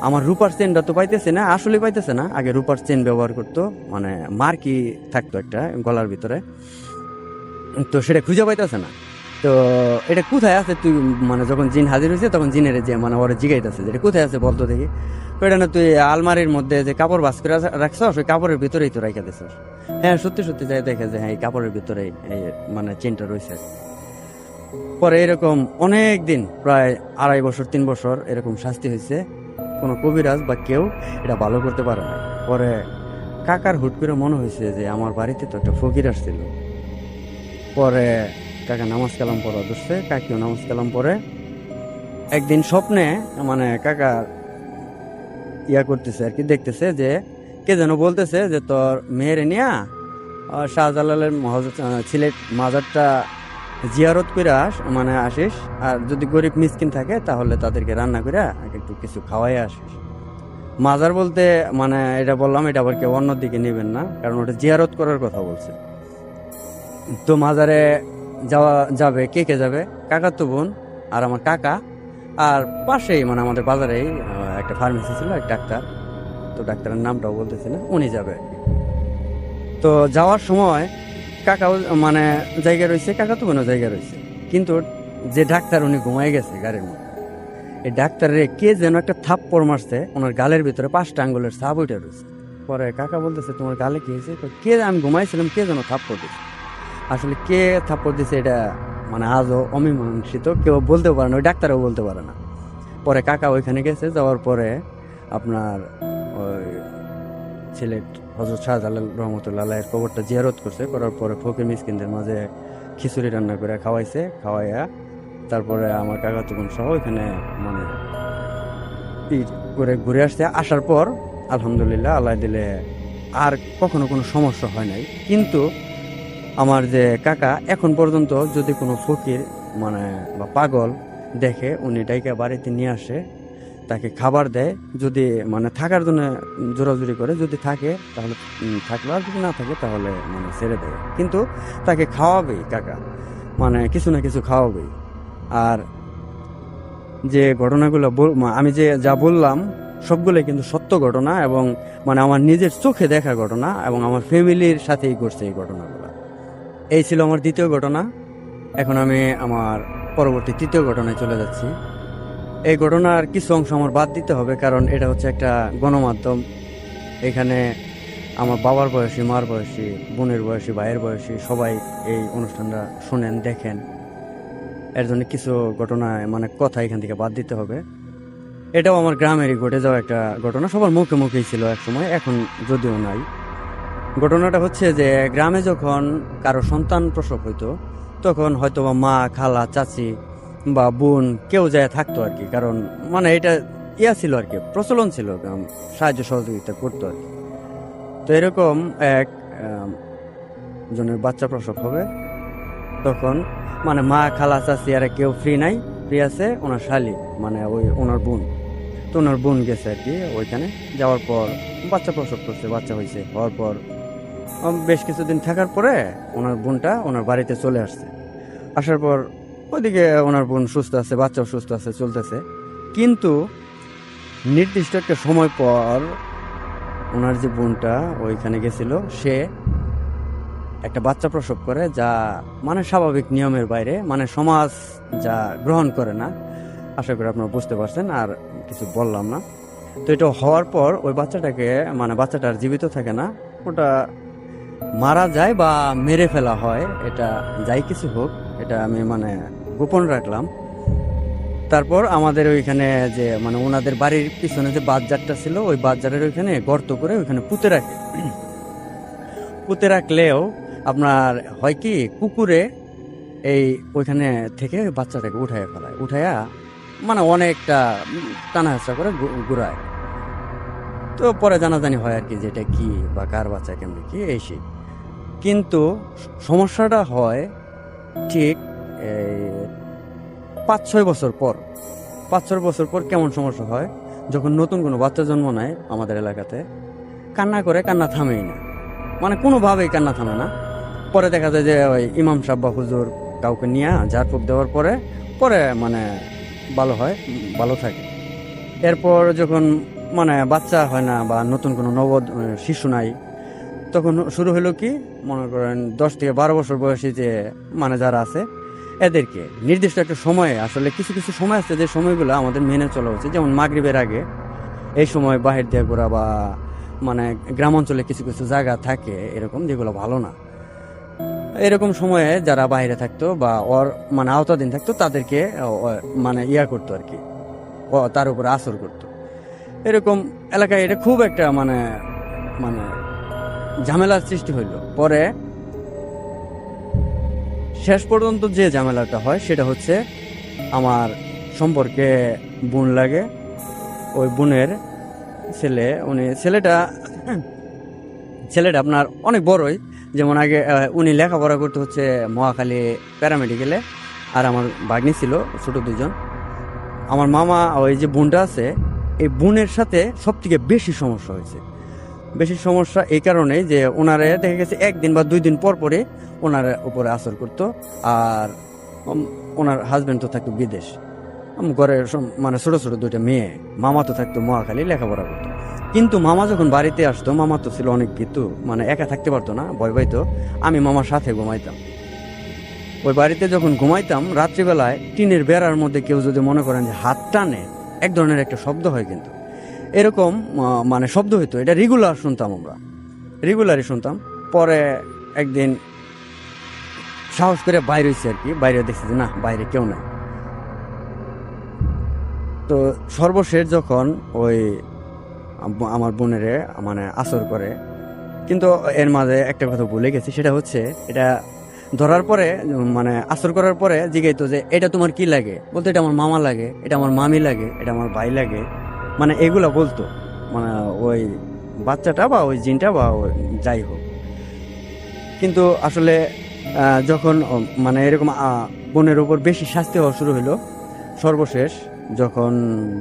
আমার রূপার চেনটা তো পাইতেছে না, আসলে পাইতেছে না। আগে রূপার চেন ব্যবহার করতো, মানে মার্কি থাকতো একটা গলার ভিতরে, তো সেটা খুঁজে পাইতেছে না। তো এটা কোথায় আছে তুই, মানে যখন জিন হাজির হয়েছে তখন জিনের যে মানে ওরা জিগাইতেছে যে এটা কোথায় আছে বলতো দেখি। তো এটা না তুই আলমারির মধ্যে যে কাপড় ভাঁজ করে রাখছস, ওই কাপড়ের ভিতরেই তো রাখা দিছস। হ্যাঁ সত্যি সত্যি যাই দেখে যে হ্যাঁ এই কাপড়ের ভিতরেই এই মানে চেনটা রয়েছে। পরে এরকম অনেক দিন, প্রায় 2.5 বছর 3 বছর এরকম শাস্তি হয়েছে, কোনো কবিরাজ বা কেউ এটা ভালো করতে পারে না। পরে কাকার হুট করে মনে হয়েছে যে আমার বাড়িতে তো একটা ফকির আসছিল। পরে কাকা নামাজ কালাম পড়া ধরছে, কাকিও নামাজ কালাম পড়ে। একদিন স্বপ্নে মানে কাকা করতেছে আর কি, দেখতেছে যে কে যেন বলতেছে যে তোর মেয়েরে নিয়া শাহজালালের সিলেট মাজারটা জিয়ারত করে আসিস, আর যদি গরিব মিসকিন থাকে তাহলে তাদেরকে রান্না করে একটু কিছু খাওয়াই আসিস। মাজার বলতে মানে এটা বললাম, এটা আবার কেউ অন্যদিকে নেবেন না, কারণ ওটা জিয়ারত করার কথা বলছে। তো মাজারে যাবে কে যাবে, কাকাতো বোন আর আমার কাকা, আর পাশেই মানে আমাদের বাজারেই একটা ফার্মেসি ছিল, এক ডাক্তার, তো ডাক্তারের নামটাও বলতেছে না, উনি যাবে। তো যাওয়ার সময় কাকাও মানে জায়গা রয়েছে, কাকা তো কোনো জায়গা রয়েছে, কিন্তু যে ডাক্তার উনি ঘুমাই গেছে গাড়ির মধ্যে, এই ডাক্তারের কে যেন একটা থাপ্পড় মারছে, ওনার গালের ভিতরে 5টা আঙ্গুলের ছাপ উঠে রয়েছে। পরে কাকা বলতেছে তোমার গালে কি হয়েছে? কে, আমি ঘুমাইছিলাম, কে যেন থাপ্পড় দিচ্ছে। আসলে কে থাপ্পড় দিছে এটা মানে আজও অমীমাংসিত, কেউ বলতেও পারে না, ওই ডাক্তারও বলতে পারে না। পরে কাকা ওইখানে গেছে, যাওয়ার পরে আপনার ওই সিলেট হযরত শাহজালাল রহমতুল্লাহ আলাইহির কবরটা জিয়ারত করছে, করার পরে ফকির মিসকিনদের মাঝে খিচুড়ি রান্না করে খাওয়াইছে, খাওয়াইয়া তারপরে আমার কাকা তখন সহ ওইখানে মানে করে ঘুরে আসছে। আসার পর আলহামদুলিল্লাহ আল্লাহ দিলে আর কখনো কোনো সমস্যা হয় নাই। কিন্তু আমার যে কাকা এখন পর্যন্ত যদি কোনো ফকির মানে বা পাগল দেখে, উনি ডাইকা বাড়িতে নিয়ে আসে, তাকে খাবার দেয়, যদি মানে থাকার জন্য জোরাজুরি করে, যদি থাকে তাহলে থাকলো, আর যদি না থাকে তাহলে মানে ছেড়ে দেয়, কিন্তু তাকে খাওয়াবেই কাকা, মানে কিছু না কিছু খাওয়াবেই। আর যে ঘটনাগুলো আমি যে যা বললাম সবগুলোই কিন্তু সত্য ঘটনা, এবং মানে আমার নিজের চোখে দেখা ঘটনা, এবং আমার ফ্যামিলির সাথেই ঘটছে এই ঘটনাগুলো। এই ছিল আমার দ্বিতীয় ঘটনা। এখন আমি আমার পরবর্তী তৃতীয় ঘটনায় চলে যাচ্ছি। এই ঘটনার কিছু অংশ আমার বাদ দিতে হবে, কারণ এটা হচ্ছে একটা গণমাধ্যম। এখানে আমার বাবার বয়সী, মার বয়সী, বোনের বয়সী, ভাইয়ের বয়সী সবাই এই অনুষ্ঠানটা শোনেন, দেখেন। এর জন্য কিছু ঘটনায় মানে কথা এখান থেকে বাদ দিতে হবে। এটাও আমার গ্রামেরই ঘটে যাওয়া একটা ঘটনা, সবার মুখে মুখেই ছিল এক সময়, এখন যদিও নাই। ঘটনাটা হচ্ছে যে গ্রামে যখন কারো সন্তান প্রসব হইতো, তখন হয়তো বা মা, খালা, চাচি বা বোন কেউ যায় থাকতো আর কি, কারণ মানে এটা ছিল আর কি, প্রচলন ছিল, সাহায্য সহযোগিতা করতো আর কি। তো এরকম এক জনের বাচ্চা প্রসব হবে, তখন মানে মা, খালা, চাচি আর কেউ ফ্রি নাই, ফ্রি আছে ওনার শালি, মানে ওই ওনার বোন। তো ওনার বোন গেছে আর কি ওইখানে, যাওয়ার পর বাচ্চা প্রসব করছে, বাচ্চা হয়েছে, হওয়ার পর বেশ কিছুদিন থাকার পরে ওনার বোনটা ওনার বাড়িতে চলে আসছে। আসার পর ওইদিকে ওনার বোন সুস্থ আছে, বাচ্চাও সুস্থ আছে, চলতেছে। কিন্তু নির্দিষ্ট একটা সময় পর ওনার যে বোনটা ওইখানে গেছিল, সে একটা বাচ্চা প্রসব করে, যা মানে স্বাভাবিক নিয়মের বাইরে, মানে সমাজ যা গ্রহণ করে না। আশা করি আপনারা বুঝতে পারছেন, আর কিছু বললাম না। তো এটা হওয়ার পর ওই বাচ্চাটাকে মানে বাচ্চাটা আর জীবিত থাকে না, ওটা মারা যায় বা মেরে ফেলা হয়, এটা যাই কিছু হোক, এটা আমি মানে গোপন রাখলাম। তারপর আমাদের ওইখানে যে মানে ওনাদের বাড়ির পিছনে যে বাজারটা ছিল, ওই বাজারের ওইখানে গর্ত করে ওইখানে পুঁতে রাখে। পুঁতে রাখলেও আপনার হয় কি, কুকুরে এই ওইখানে থেকে বাচ্চাটাকে উঠাইয়া ফেলায়, উঠাইয়া মানে অনেকটা টানা হেঁচড়া করে ঘুরায়। তো পরে জানাজানি হয় আর কি, যে এটা কি বা কার বাচ্চা, কেমনি কি এই সেই। কিন্তু সমস্যাটা হয় ঠিক 5-6 বছর পর। 5-6 বছর পর কেমন সমস্যা হয়, যখন নতুন কোনো বাচ্চা জন্ম নেয় আমাদের এলাকাতে, কান্না করে, কান্না থামেই না, মানে কোনোভাবেই কান্না থামে না। পরে দেখা যায় যে ওই ইমাম সাহেব বা হুজুর কাউকে নিয়ে ঝাড়ফুঁক দেওয়ার পরে পরে মানে ভালো হয়, ভালো থাকে। এরপর যখন মানে বাচ্চা হয় না বা নতুন কোনো শিশু নাই, তখন শুরু হলো কি, মনে করেন 10 থেকে 12 বছর বয়সী যে মানে যারা আছে, এদেরকে নির্দিষ্ট একটা সময়ে, আসলে কিছু কিছু সময় আছে যে সময়গুলো আমাদের মেনে চলা উচিত, যেমন মাগরিবের আগে, এই সময় বাহির দিয়ে ঘোরা, বা মানে গ্রাম অঞ্চলে কিছু কিছু জায়গা থাকে এরকম যেগুলো ভালো না, এরকম সময়ে যারা বাইরে থাকতো বা ওর মানে আওতাধীন থাকতো, তাদেরকে মানে করতো আর কি, তার উপরে আসর করতো। এরকম এলাকায় এটা খুব একটা মানে মানে ঝামেলার সৃষ্টি হইল। পরে শেষ পর্যন্ত যে ঝামেলাটা হয় সেটা হচ্ছে, আমার সম্পর্কে বোন লাগে, ওই বোনের ছেলে, উনি ছেলেটা আপনার অনেক বড়ই, যেমন আগে উনি লেখাপড়া করতে হচ্ছে মহাখালী প্যারামেডিকেলে, আর আমার ভাগ্নি ছিল ছোট 2জন। আমার মামা ওই যে বোনটা আছে, এই বোনের সাথে সব থেকে বেশি সমস্যা হয়েছে। বেশি সমস্যা এই কারণেই যে ওনারে দেখা গেছে 1 দিন বা 2 দিন পর পরে ওনার উপরে আসর করতো। আর ওনার হাজবেন্ড তো থাকতো বিদেশ, ঘরে মানে ছোট ছোট 2টা মেয়ে, মামা তো থাকতো মহাখালী লেখাপড়া করতো। কিন্তু মামা যখন বাড়িতে আসতো, মামা তো ছিল অনেক ভীতু, মানে একা থাকতে পারতো না, ভয় পাইতো। আমি মামার সাথে ঘুমাইতাম। ওই বাড়িতে যখন ঘুমাইতাম রাত্রিবেলায় টিনের বেড়ার মধ্যে কেউ যদি মনে করেন যে হাত টানে, এক ধরনের একটা শব্দ হয়, কিন্তু এরকম মানে শব্দ হইতো, এটা রেগুলার শুনতাম, আমরা রেগুলারই শুনতাম। পরে একদিন সাহস করে বাইরে হয়েছে আর কি, বাইরে দেখছি যে না, বাইরে কেউ নাই। তো সর্বশেষ যখন ওই আমার বোনেরে মানে আসর করে, কিন্তু এর মাঝে একটা কথা ভুলে গেছি, সেটা হচ্ছে এটা ধরার পরে মানে আসর করার পরে জিজ্ঞাইতো যে এটা তোমার কি লাগে, বলতো এটা আমার মামা লাগে, এটা আমার মামি লাগে, এটা আমার ভাই লাগে, মানে এগুলা বলতো, মানে ওই বাচ্চাটা বা ওই জিনটা বা যাই হোক। কিন্তু আসলে যখন মানে এরকম বোনের উপর বেশি শাস্তি হওয়া শুরু হলো, সর্বশেষ যখন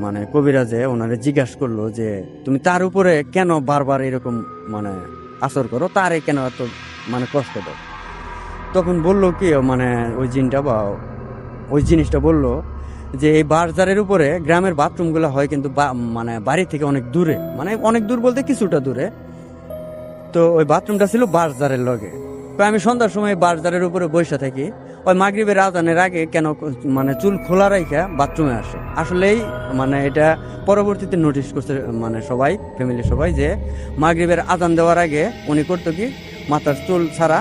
মানে কবিরাজে ওনারে জিজ্ঞাসা করলো যে তুমি তার উপরে কেন বারবার এরকম মানে আসর করো, তারে কেন এত মানে কষ্ট দাও, তখন বলল কি মানে ওই জিনটা বা ওই জিনিসটা বলল যে এই বারজারের উপরে গ্রামের বাথরুমগুলো হয় কিন্তু মানে বাড়ি থেকে অনেক দূরে, মানে অনেক দূর বলতে কিছুটা দূরে। তো ওই বাথরুমটা ছিল বারজারের লগে। তো আমি সন্ধ্যার সময় বারজারের উপরে বসে থাকি, ওই মাগরিবের আজানের আগে কেন মানে চুল খোলা রাইখা বাথরুমে আসে। আসলেই মানে এটা পরবর্তীতে নোটিশ করছে মানে সবাই, ফ্যামিলি সবাই, যে মাগরিবের আজান দেওয়ার আগে উনি করতো কি মাথার চুল ছাড়া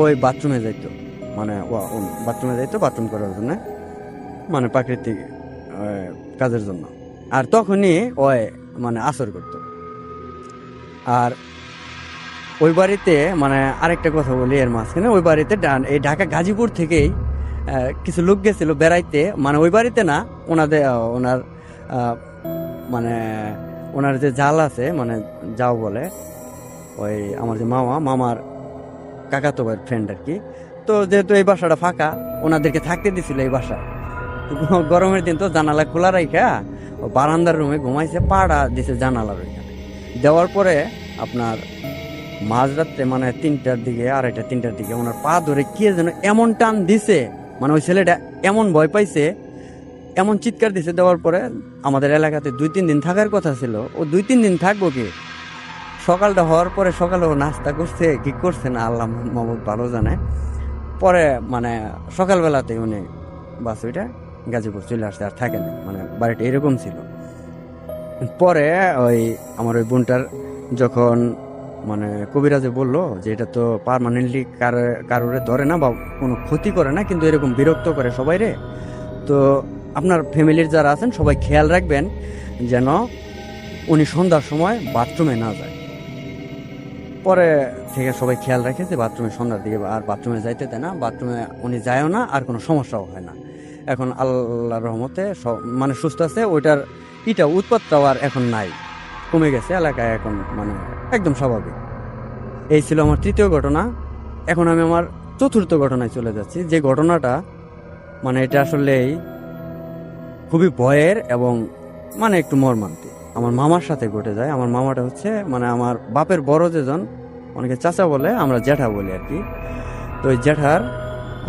ওই বাথরুমে যাইতো, মানে বাথরুমে যাইতো বাথরুম করার জন্য, মানে প্রাকৃতিক কাজের জন্য। আর তখনই ওই মানে আসর করতো। আর ওই বাড়িতে মানে আরেকটা কথা বলি এর মাঝখানে, ওই বাড়িতে এই ঢাকা গাজীপুর থেকেই কিছু লোক গেছিল বেড়াইতে, মানে ওই বাড়িতে না, ওনার মানে ওনার যে জাল আছে, মানে যাও বলে, ওই আমার যে মামার কাকাতো ভাইয়ের ফ্রেন্ড আর কি। তো যেহেতু এই বাসাটা ফাঁকা, ওনাদেরকে থাকতে দিছিল এই বাসায়। গরমের দিন তো জানালা খোলা রাইখা বারান্দার রুমে ঘুমাইছে, পাড়া দিছে জানালার ওইখানে। দেওয়ার পরে আপনার মাঝরাত্রে মানে 3টার দিকে, 2:30-3টার দিকে ওনার পা ধরে কে যেন এমন টান দিছে, মানে ওই ছেলেটা এমন ভয় পাইছে, এমন চিৎকার দিছে। দেওয়ার পরে আমাদের এলাকাতে 2-3 দিন থাকার কথা ছিল, ও 2-3 দিন থাকবো কি, সকালটা হওয়ার পরে সকালে ও নাস্তা করছে কি করছে না আল্লাহ মাহমুদ ভালো জানে। পরে মানে সকালবেলাতে উনি বাস ওইটা গাজীপুর চলে আসছে, আর থাকে না, মানে বাড়িটা এরকম ছিল। পরে ওই আমার ওই বোনটার যখন মানে কবিরাজে বললো যে এটা তো পার্মানেন্টলি কারোরে ধরে না বা কোনো ক্ষতি করে না, কিন্তু এরকম বিরক্ত করে সবাই রে, তো আপনার ফ্যামিলির যারা আছেন সবাই খেয়াল রাখবেন যেন উনি সন্ধ্যার সময় বাথরুমে না যায়। পরে থেকে সবাই খেয়াল রাখে যে বাথরুমে সন্ধ্যার দিকে আর বাথরুমে যাইতে দেয় না, বাথরুমে উনি যায়ও না, আর কোনো সমস্যাও হয় না। এখন আল্লাহর রহমতে মানে সুস্থ আছে, ওইটার উৎপাতটাও আর এখন নাই, কমে গেছে এলাকায়, এখন মানে একদম স্বাভাবিক। এই ছিল আমার 3য় ঘটনা। এখন আমি আমার 4র্থ ঘটনায় চলে যাচ্ছি, যে ঘটনাটা মানে এটা আসলেই খুবই ভয়ের এবং মানে একটু মর্মান্তিক। আমার মামার সাথে ঘটে যায়। আমার মামাটা হচ্ছে মানে আমার বাপের বড় যেজন, অনেকে চাচা বলে, আমরা জ্যাঠা বলি আর কি। তো ওই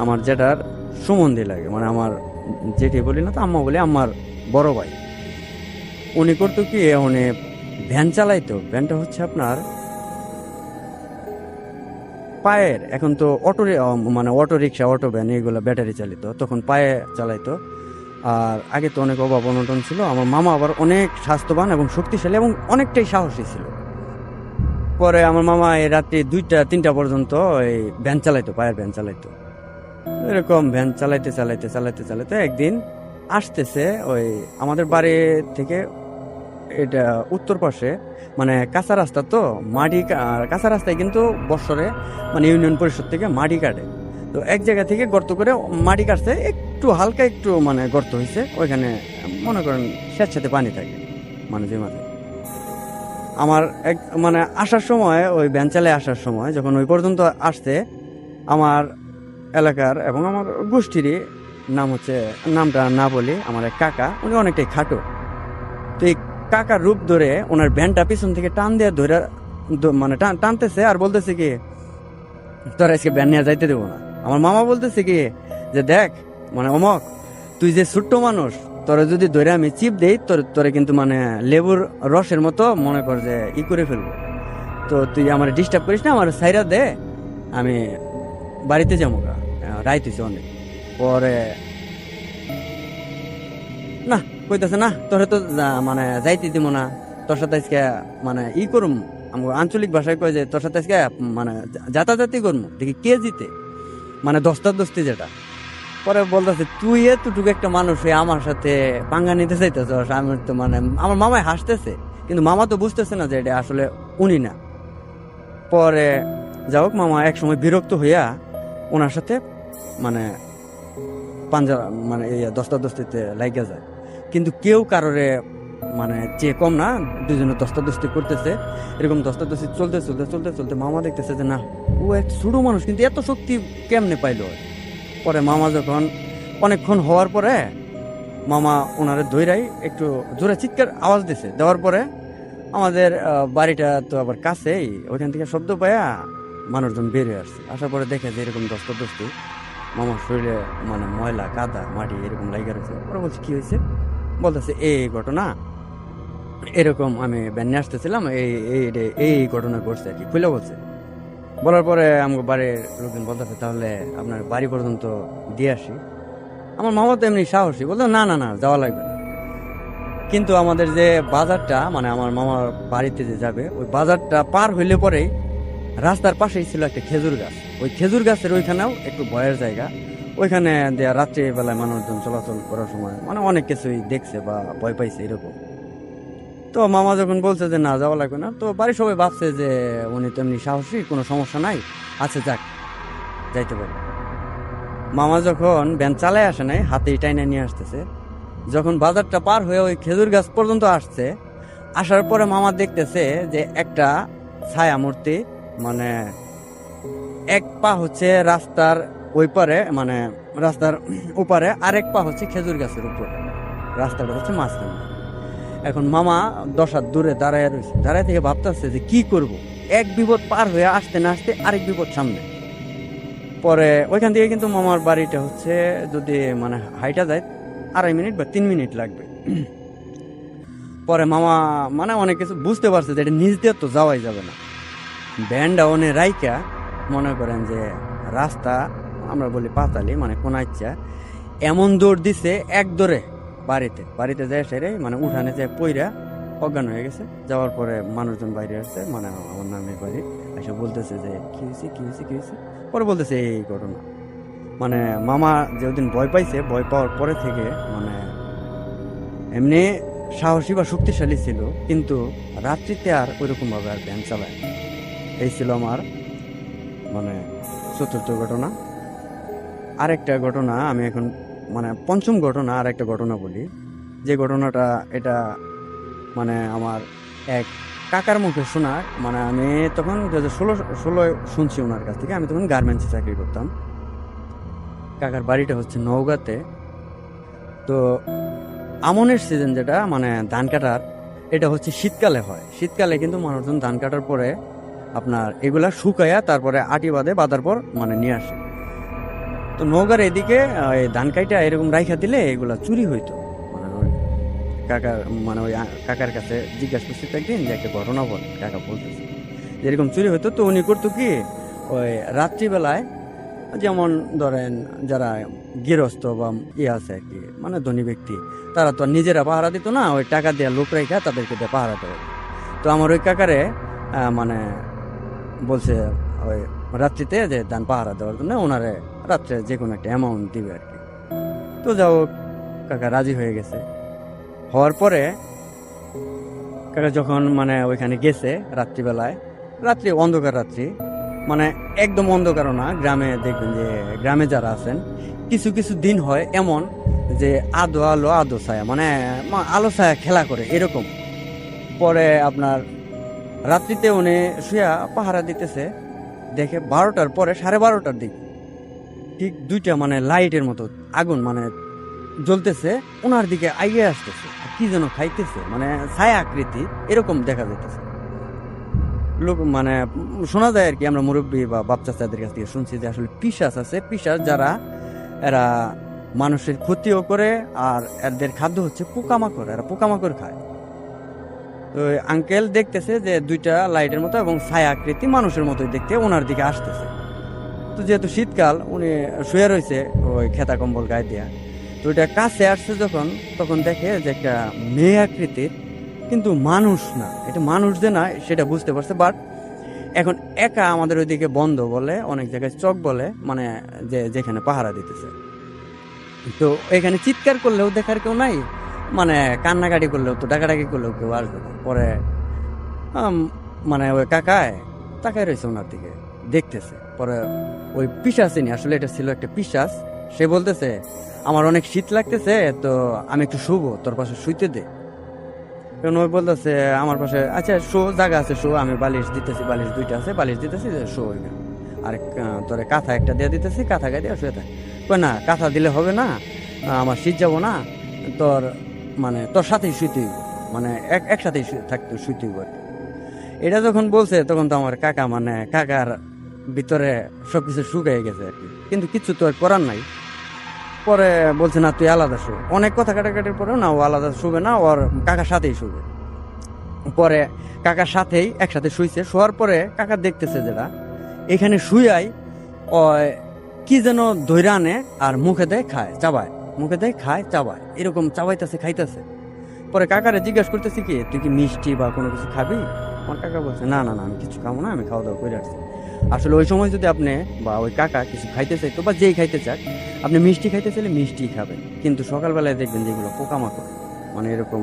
আমার জ্যাঠার সুমন্দি লাগে, মানে আমার জেঠি বলি না তো, আম্মা বলি, আমার বড় ভাই। উনি করতো কি, উনি ভ্যান চালাইতো। ভ্যানটা হচ্ছে আপনার পায়ের, এখন তো মানে অটো রিক্সা, অটো ভ্যান এগুলো ব্যাটারি চালিত, তখন পায়ে চালাইতো। আর আগে তো অনেক অভাব অনটন ছিল। আমার মামা আবার অনেক স্বাস্থ্যবান এবং শক্তিশালী এবং অনেকটাই সাহসী ছিল। পরে আমার মামা এই রাত্রি 2টা-3টা পর্যন্ত এই ভ্যান চালাইতো, পায়ের ভ্যান চালাইতো। এরকম ভ্যান চালাইতে চালাইতে চালাইতে চালাইতে একদিন আসতেছে ওই আমাদের বাড়ি থেকে, এটা উত্তর পাশে, মানে কাঁচা রাস্তা, তো মাটি কাঁচা রাস্তায় কিন্তু বৎসরে মানে ইউনিয়ন পরিষদ থেকে মাটি কাটে। তো এক জায়গা থেকে গর্ত করে মাটি কাটছে, একটু হালকা একটু মানে গর্ত হয়েছে, ওইখানে মনে করেন স্বেচ্ছাতে পানি থাকে মানুষের মাঝে। আমার মানে আসার সময়, ওই ভ্যান চালায় আসার সময় যখন ওই পর্যন্ত আসছে, আমার এলাকার এবং আমার গোষ্ঠীরই নাম হচ্ছে, নামটা না বলি, আমার এক কাকা, উনি অনেকটাই খাটো। তো এই কাকার রূপ ধরে ওনার ভ্যানটা পিছন থেকে টান দিয়ে ধরে মানে টানতেছে, আর বলতেছে কি তোরা আজকে ভ্যান নিয়ে যাইতে দেবো না। আমার মামা বলতেছে কি যে দেখ মানে অমক, তুই যে ছোট্ট মানুষ, তোরে যদি ধরে আমি চিপ দেই তোরে কিন্তু মানে লেবুর রসের মতো মনে কর যে ই করে ফেলবো। তো তুই আমার ডিস্টার্ব করিস না, আমার সাইরা দে, আমি বাড়িতে যাবো গা, রাইত হইছে অনেক। পরে না কইতাছে না তোরে তো মানে যাইতে দিব না, তোর সাথে আজকে মানে ই করুম, আমার আঞ্চলিক ভাষায় কয় যে তোর সাথে আজকে মানে যাতাযাতি করবো, দেখি কে জিতে, মানে দস্তাদস্তি যেটা। পরে বলতেছে তুই এতটুকু একটা মানুষ হয়ে আমার সাথে পাঙ্গা নিতে চাইতেছ। আমি তো মানে আমার মামাই হাসতেছে, কিন্তু মামা তো বুঝতেছে না যে এটা আসলে উনি না। পরে যাই হোক, মামা এক সময় বিরক্ত হইয়া ওনার সাথে মানে পাঞ্জা মানে এই দস্তাদস্তিতে লাগিয়ে যায়, কিন্তু কেউ কারোরে মানে যে কম না, দুজনে দস্তাদস্তি করতেছে। এরকম দস্তাদস্তি চলতে চলতে চলতে চলতে মামা দেখতেছে যে না, ও এক ছোট মানুষ কিন্তু এত শক্তি কেমনে পাইলো। পরে মামা যখন অনেকক্ষণ হওয়ার পরে মামা ওনারে ধৈরাই একটু জোরে চিৎকার আওয়াজ দিছে, দেওয়ার পরে আমাদের বাড়িটা তো আবার কাছেই, ওইখান থেকে শব্দ পাইয়া মানুষজন বেরিয়ে আসছে। আসার পরে দেখে যে এরকম দস্তাদস্তি, মামার শরীরে মানে ময়লা কাদা মাটি এরকম লাগিয়ে রয়েছে। পরে বলছে কি হয়েছে, বলতেছে এই ঘটনা, এরকম আমি ব্যান্ডে আসতেছিলাম, এই ঘটনা ঘটছে আর কি, খুলে বলছে। বলার পরে আমাকে বাড়ির লোকজন বলতেছে তাহলে আপনার বাড়ি পর্যন্ত দিয়ে আসি। আমার মামা তো এমনি সাহসী, বলতো না না না যাওয়া লাগবে না। কিন্তু আমাদের যে বাজারটা, মানে আমার মামার বাড়িতে যে যাবে, ওই বাজারটা পার হইলে পরেই রাস্তার পাশেই ছিল একটা খেজুর গাছ। ওই খেজুর গাছের ওইখানেও একটু ভয়ের জায়গা, ওইখানে রাত্রিবেলায় মানুষজন চলাচল করার সময় মানে অনেক কিছুই দেখছে বা ভয় পাইছে এরকম। তো মামা যখন বলছে যে না যাওয়া লাগবে না, তো বাড়ির সবাই ভাবছে যে উনি তো এমনি সাহসী, কোনো সমস্যা নাই, আচ্ছা যাক যাইতে পারে। মামা যখন ভ্যান চালায় আসে নাই, হাতেই টাইনা নিয়ে আসতেছে, যখন বাজারটা পার হয়ে ওই খেজুর গাছ পর্যন্ত আসছে, আসার পরে মামা দেখতেছে যে একটা ছায়া মূর্তি, মানে এক পা হচ্ছে রাস্তার ওই পারে, মানে রাস্তার ওপারে, আরেক পা হচ্ছে খেজুর গাছের উপরে, রাস্তাটা হচ্ছে মাঝখানে। এখন মামা 10 হাত দূরে দাঁড়ায় রয়েছে, দাঁড়ায় থেকে ভাবতেছে যে কি করব, এক বিপদ পার হয়ে আসতে না আসতে আরেক বিপদ সামনে। পরে ওইখান থেকে কিন্তু মামার বাড়িটা হচ্ছে যদি মানে হাইটা যায় 2.5 মিনিট বা 3 মিনিট লাগবে। পরে মামা মানে অনেক কিছু বুঝতে পারছে যে এটা নিজ দিয়ে তো যাওয়াই যাবে না। ব্যান্ডা অনে রাইকা মনে করেন যে রাস্তা আমরা বলি পাতালি, মানে কোন ইচ্ছা এমন দৌড় দিছে, এক দৌড়ে বাড়িতে যায় সেরে মানে উঠানে যায় পইরা অজ্ঞান হয়ে গেছে। যাওয়ার পরে মানুষজন বাইরে আসছে, মানে আমার নামের বাড়ি এসে বলতেছে যে কি হয়েছে। পরে বলতেছে এই ঘটনা। মানে মামা যেদিন ভয় পাইছে, ভয় পাওয়ার পরে থেকে মানে এমনি সাহসী বা শক্তিশালী ছিল, কিন্তু রাত্রিতে আর ওইরকম ভাবে আর ভ্যান চালায়। এই ছিল আমার মানে 4র্থ ঘটনা। আরেকটা ঘটনা আমি এখন মানে 5ম ঘটনা, আর একটা ঘটনা বলি। যে ঘটনাটা এটা মানে আমার এক কাকার মুখে শোনা, মানে আমি তখন 2016 শুনছি ওনার কাছ থেকে। আমি তখন গার্মেন্টসে চাকরি করতাম। কাকার বাড়িটা হচ্ছে নওগাঁতে। তো আমনের সিজন যেটা মানে ধান কাটার, এটা হচ্ছে শীতকালে হয়। শীতকালে কিন্তু মানুষজন ধান কাটার পরে আপনার এগুলা শুকাইয়া তারপরে আটি বাঁধার পর মানে নিয়ে আসে। তো নওগাঁর এদিকে ধান কাইটা এরকম রাইখা দিলে এগুলা চুরি হইতো। মানে ওই কাকার কাছে জিজ্ঞাসা করছি একদিন যে একটা ঘটনা বল, কাকা বলতেছে যেরকম চুরি হইতো। তো উনি করতো কি, ওই রাত্রিবেলায় যেমন ধরেন যারা গৃহস্থ বা আছে আর কি, মানে ধনী ব্যক্তি, তারা তো নিজেরা পাহারা দিত না, ওই টাকা দেওয়া লোক রেখা তাদেরকে দিয়ে পাহারা দেওয়া। তো আমার ওই কাকারে মানে বলছে ওই রাত্রিতে যে ধান পাহারা দেওয়ার জন্য ওনারে রাত্রে যে কোনো একটা অ্যামাউন্ট দিবে আর কি। তো যাও, কাকা রাজি হয়ে গেছে। হওয়ার পরে কাকা যখন মানে ওইখানে গেছে রাত্রিবেলায়, অন্ধকার রাত্রি, মানে একদম অন্ধকারও না, গ্রামে দেখবেন যে গ্রামে যারা আছেন কিছু কিছু দিন হয় এমন যে আধো আলো আধো ছায়া, মানে আলো ছায়া খেলা করে এরকম। পরে আপনার রাত্রিতে উনি শুয়া পাহারা দিতেছে, দেখে 12টার পরে 12:30টার দিকে ঠিক 2টা মানে লাইটের মতো আগুন মানে জ্বলতেছে, ওনার দিকে আইয়ে আসতেছে, কি যেন খাইতেছে, মানে ছায়া আকৃতি এরকম দেখা যাইতেছে। লোক মানে শোনা যায় আর কি, আমরা মুরব্বী বা বাপ চাচাদের কাছ থেকে শুনছি যে আসলে পিশাচ আছে, পিশাচ যারা এরা মানুষের ক্ষতিও করে, আর এদের খাদ্য হচ্ছে পোকামাকড়, এরা পোকামাকড় খায়। তো ওই আঙ্কেল দেখতেছে যে দুইটা লাইটের মতো এবং ছায়া আকৃতি মানুষের মতোই দেখতে ওনার দিকে আসতেছে। তো যেহেতু শীতকাল, উনি শুয়ে রয়েছে ওই খেতা কম্বল গায়ে দেয়া। তো ওইটা কাছে আসছে যখন, তখন দেখে যে একটা মেয়ে আকৃতির, কিন্তু মানুষ না, এটা মানুষ যে না সেটা বুঝতে পারছে। বাট এখন একা আমাদের ওইদিকে বন্ধ বলে, অনেক জায়গায় চক বলে, মানে যে যেখানে পাহারা দিতেছে। তো এখানে চিৎকার করলেও দেখার কেউ নাই, মানে কান্নাকাটি করলেও তো ডাকাডাকি করলেও কেউ আসবে না। পরে মানে ওই কাকায় তাকায় রয়েছে ওনার দিকে দেখতেছে। পরে ওই পিশাচিনি, আসলে এটা ছিল একটা পিশাচ, সে বলতেছে আমার অনেক শীত লাগতেছে, তো আমি একটু শুবো, তোর পাশে শুইতে দে। কারণ ওই বলতেছে আমার পাশে, আচ্ছা শো, জায়গা আছে শো, আমি বালিশ দিতেছি, বালিশ দুইটা আছে, বালিশ দিতেছি, শো ওইখানে। আর তোরে কাঁথা একটা দিয়ে দিতেছি, কাঁথা গায়ে দিয়ে শুয়ে থাক। কই না, কাঁথা দিলে হবে না, আমার শীত যাবো না, তোর মানে তোর সাথেই শুইতে হইব, মানে একসাথেই থাকতে শুইতে হইব। এটা যখন বলছে তখন তো আমার কাকা, মানে কাকার ভিতরে সবকিছু শুকিয়ে গেছে আর কি, কিন্তু কিছু তো আর করার নাই। পরে বলছে না তুই আলাদা শো, অনেক কথা কাটাকাটির পরেও না ও আলাদা শুবে না, ওর কাকার সাথেই শুবে। পরে কাকার সাথেই একসাথে শুইছে। শোয়ার পরে কাকা দেখতেছে যেটা এখানে শুয়াই কি যেন ধৈর্য আনে আর মুখে দেয় খায় চাবায়, মুখে দেয় খায় চাবায়, এরকম চাবাইতেছে খাইতেছে। পরে কাকারে জিজ্ঞাসা করতেছি কি তুই কি মিষ্টি বা কোনো কিছু খাবি? আমার কাকা বলছে না না না, আমি কিছু খাবো না, আমি খাওয়া দাওয়া করে আসছি। আসলে ওই সময় যদি আপনি বা ওই কাকা কিছু খাইতে চাইতো বা যেই খাইতে চাক, আপনি মিষ্টি খাইতে চাইলে মিষ্টি খাবেন, কিন্তু সকালবেলায় দেখবেন যেগুলো পোকামাকড়, মানে এরকম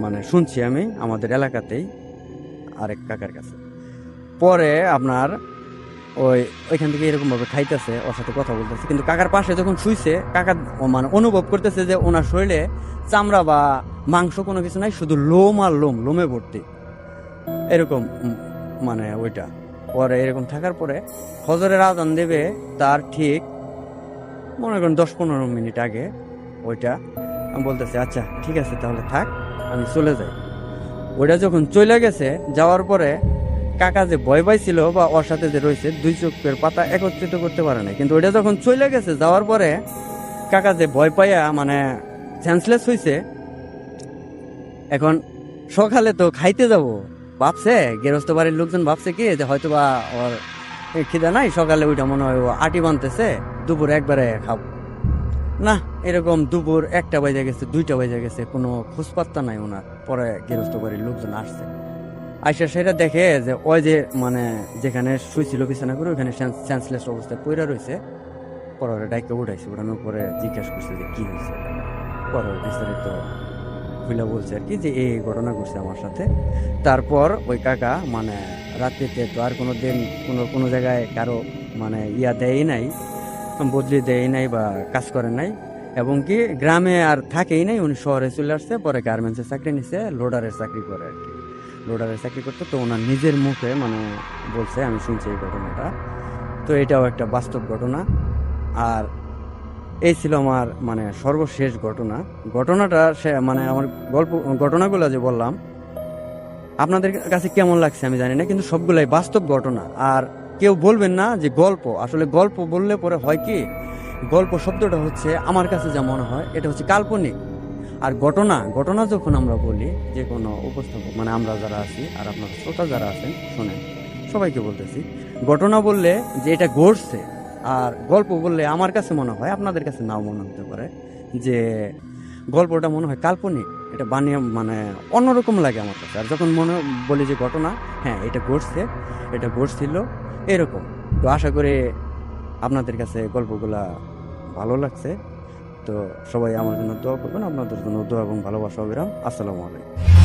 মানে শুনছি আমি আমাদের এলাকাতেই আরেক কাকার কাছে। পরে আপনার ওইখান থেকে এরকম ভাবে খাইতেছে, ওর সাথে কথা বলতেছে, কিন্তু কাকার পাশে যখন শুইছে কাকা মানে অনুভব করতেছে যে ওনার শরীরে চামড়া বা মাংস কোনো কিছু নাই, শুধু লোম আর লোম, লোমে ভর্তি এরকম মানে ওইটা। পরে এরকম থাকার পরে ফজরের আজান দেবে তার ঠিক মনে করেন 10-15 মিনিট আগে ওইটা আমি বলতেছি আচ্ছা ঠিক আছে তাহলে থাক, আমি চলে যাই। ওইটা যখন চলে গেছে, যাওয়ার পরে কাকা যে ভয় পাইছিল বা ওর সাথে যে রয়েছে, দুই চোখের পাতা একত্রিত করতে পারে না। কিন্তু ওইটা যখন চলে গেছে, যাওয়ার পরে কাকা যে ভয় পাইয়া মানে সেন্সলেস হয়েছে। এখন সকালে তো খাইতে যাব ভাবছে, গেরস্ত বাড়ির লোকজন ভাবছে কি যে হয়তো বা ওর খিদা নাই, সকালে ওইটা মনে হয় ও আটি বানতেছে, দুপুর একবারে খাবো না। এরকম দুপুর 1টা বাজে গেছে, 2টা বাজে গেছে, কোনো খোঁজপাত্তা নাই ওনার। পরে গেরস্ত বাড়ির লোকজন আসছে, আইসা সেটা দেখে যে ওই যে মানে যেখানে শুয়েছিল বিছানা করে ওইখানে সেন্সলেস অবস্থায় পড়ে রয়েছে। পরে ডাইকে উঠাইছে, উঠানোর পরে জিজ্ঞাসা করছে যে কি হয়েছে। পরে বিস্তারিত খুলে বলছে আর কি যে এই ঘটনা ঘটছে আমার সাথে। তারপর ওই কাকা মানে রাত্রিতে তো আর কোনো দিন কোনো জায়গায় কারো মানে দেয় নাই, বদলি দেয় নাই বা কাজ করে নাই, এবং কি গ্রামে আর থাকেই নাই, উনি শহরে চলে আসছে। পরে গার্মেন্টসের চাকরি নিছে, লোডারের চাকরি করে আর কি, লোডারের চাকরি করতে। তো ওনার নিজের মুখে মানে বলছে, আমি শুনছি এই ঘটনাটা। তো এটাও একটা বাস্তব ঘটনা। আর এই ছিল আমার মানে সর্বশেষ ঘটনাটা মানে আমার ঘটনাগুলো যে বললাম আপনাদের কাছে কেমন লাগছে আমি জানি না, কিন্তু সবগুলাই বাস্তব ঘটনা। আর কেউ বলবেন না যে গল্প, আসলে গল্প বললে পরে হয় কি, গল্প শব্দটা হচ্ছে আমার কাছে যা মনে হয় এটা হচ্ছে কাল্পনিক। আর ঘটনা যখন আমরা বলি, যে কোনো উপস্থাপক মানে আমরা যারা আছি আর আপনার শ্রোতা যারা আছেন শোনেন, সবাইকে বলতেছি, ঘটনা বললে যে এটা ঘটছে, আর গল্প বললে আমার কাছে মনে হয়, আপনাদের কাছে নাও মনে হতে পারে, যে গল্পটা মনে হয় কাল্পনিক, এটা বানিয়ে মানে অন্যরকম লাগে আমার কাছে। আর যখন বলি যে ঘটনা, হ্যাঁ এটা ঘটছে, এটা ঘটছিল এরকম। তো আশা করি আপনাদের কাছে গল্পগুলা ভালো লাগছে। তো সবাই আমার জন্য দোয়া করবেন, আপনাদের জন্য দোয়া এবং ভালোবাসা অবিরাম। আসসালামু আলাইকুম।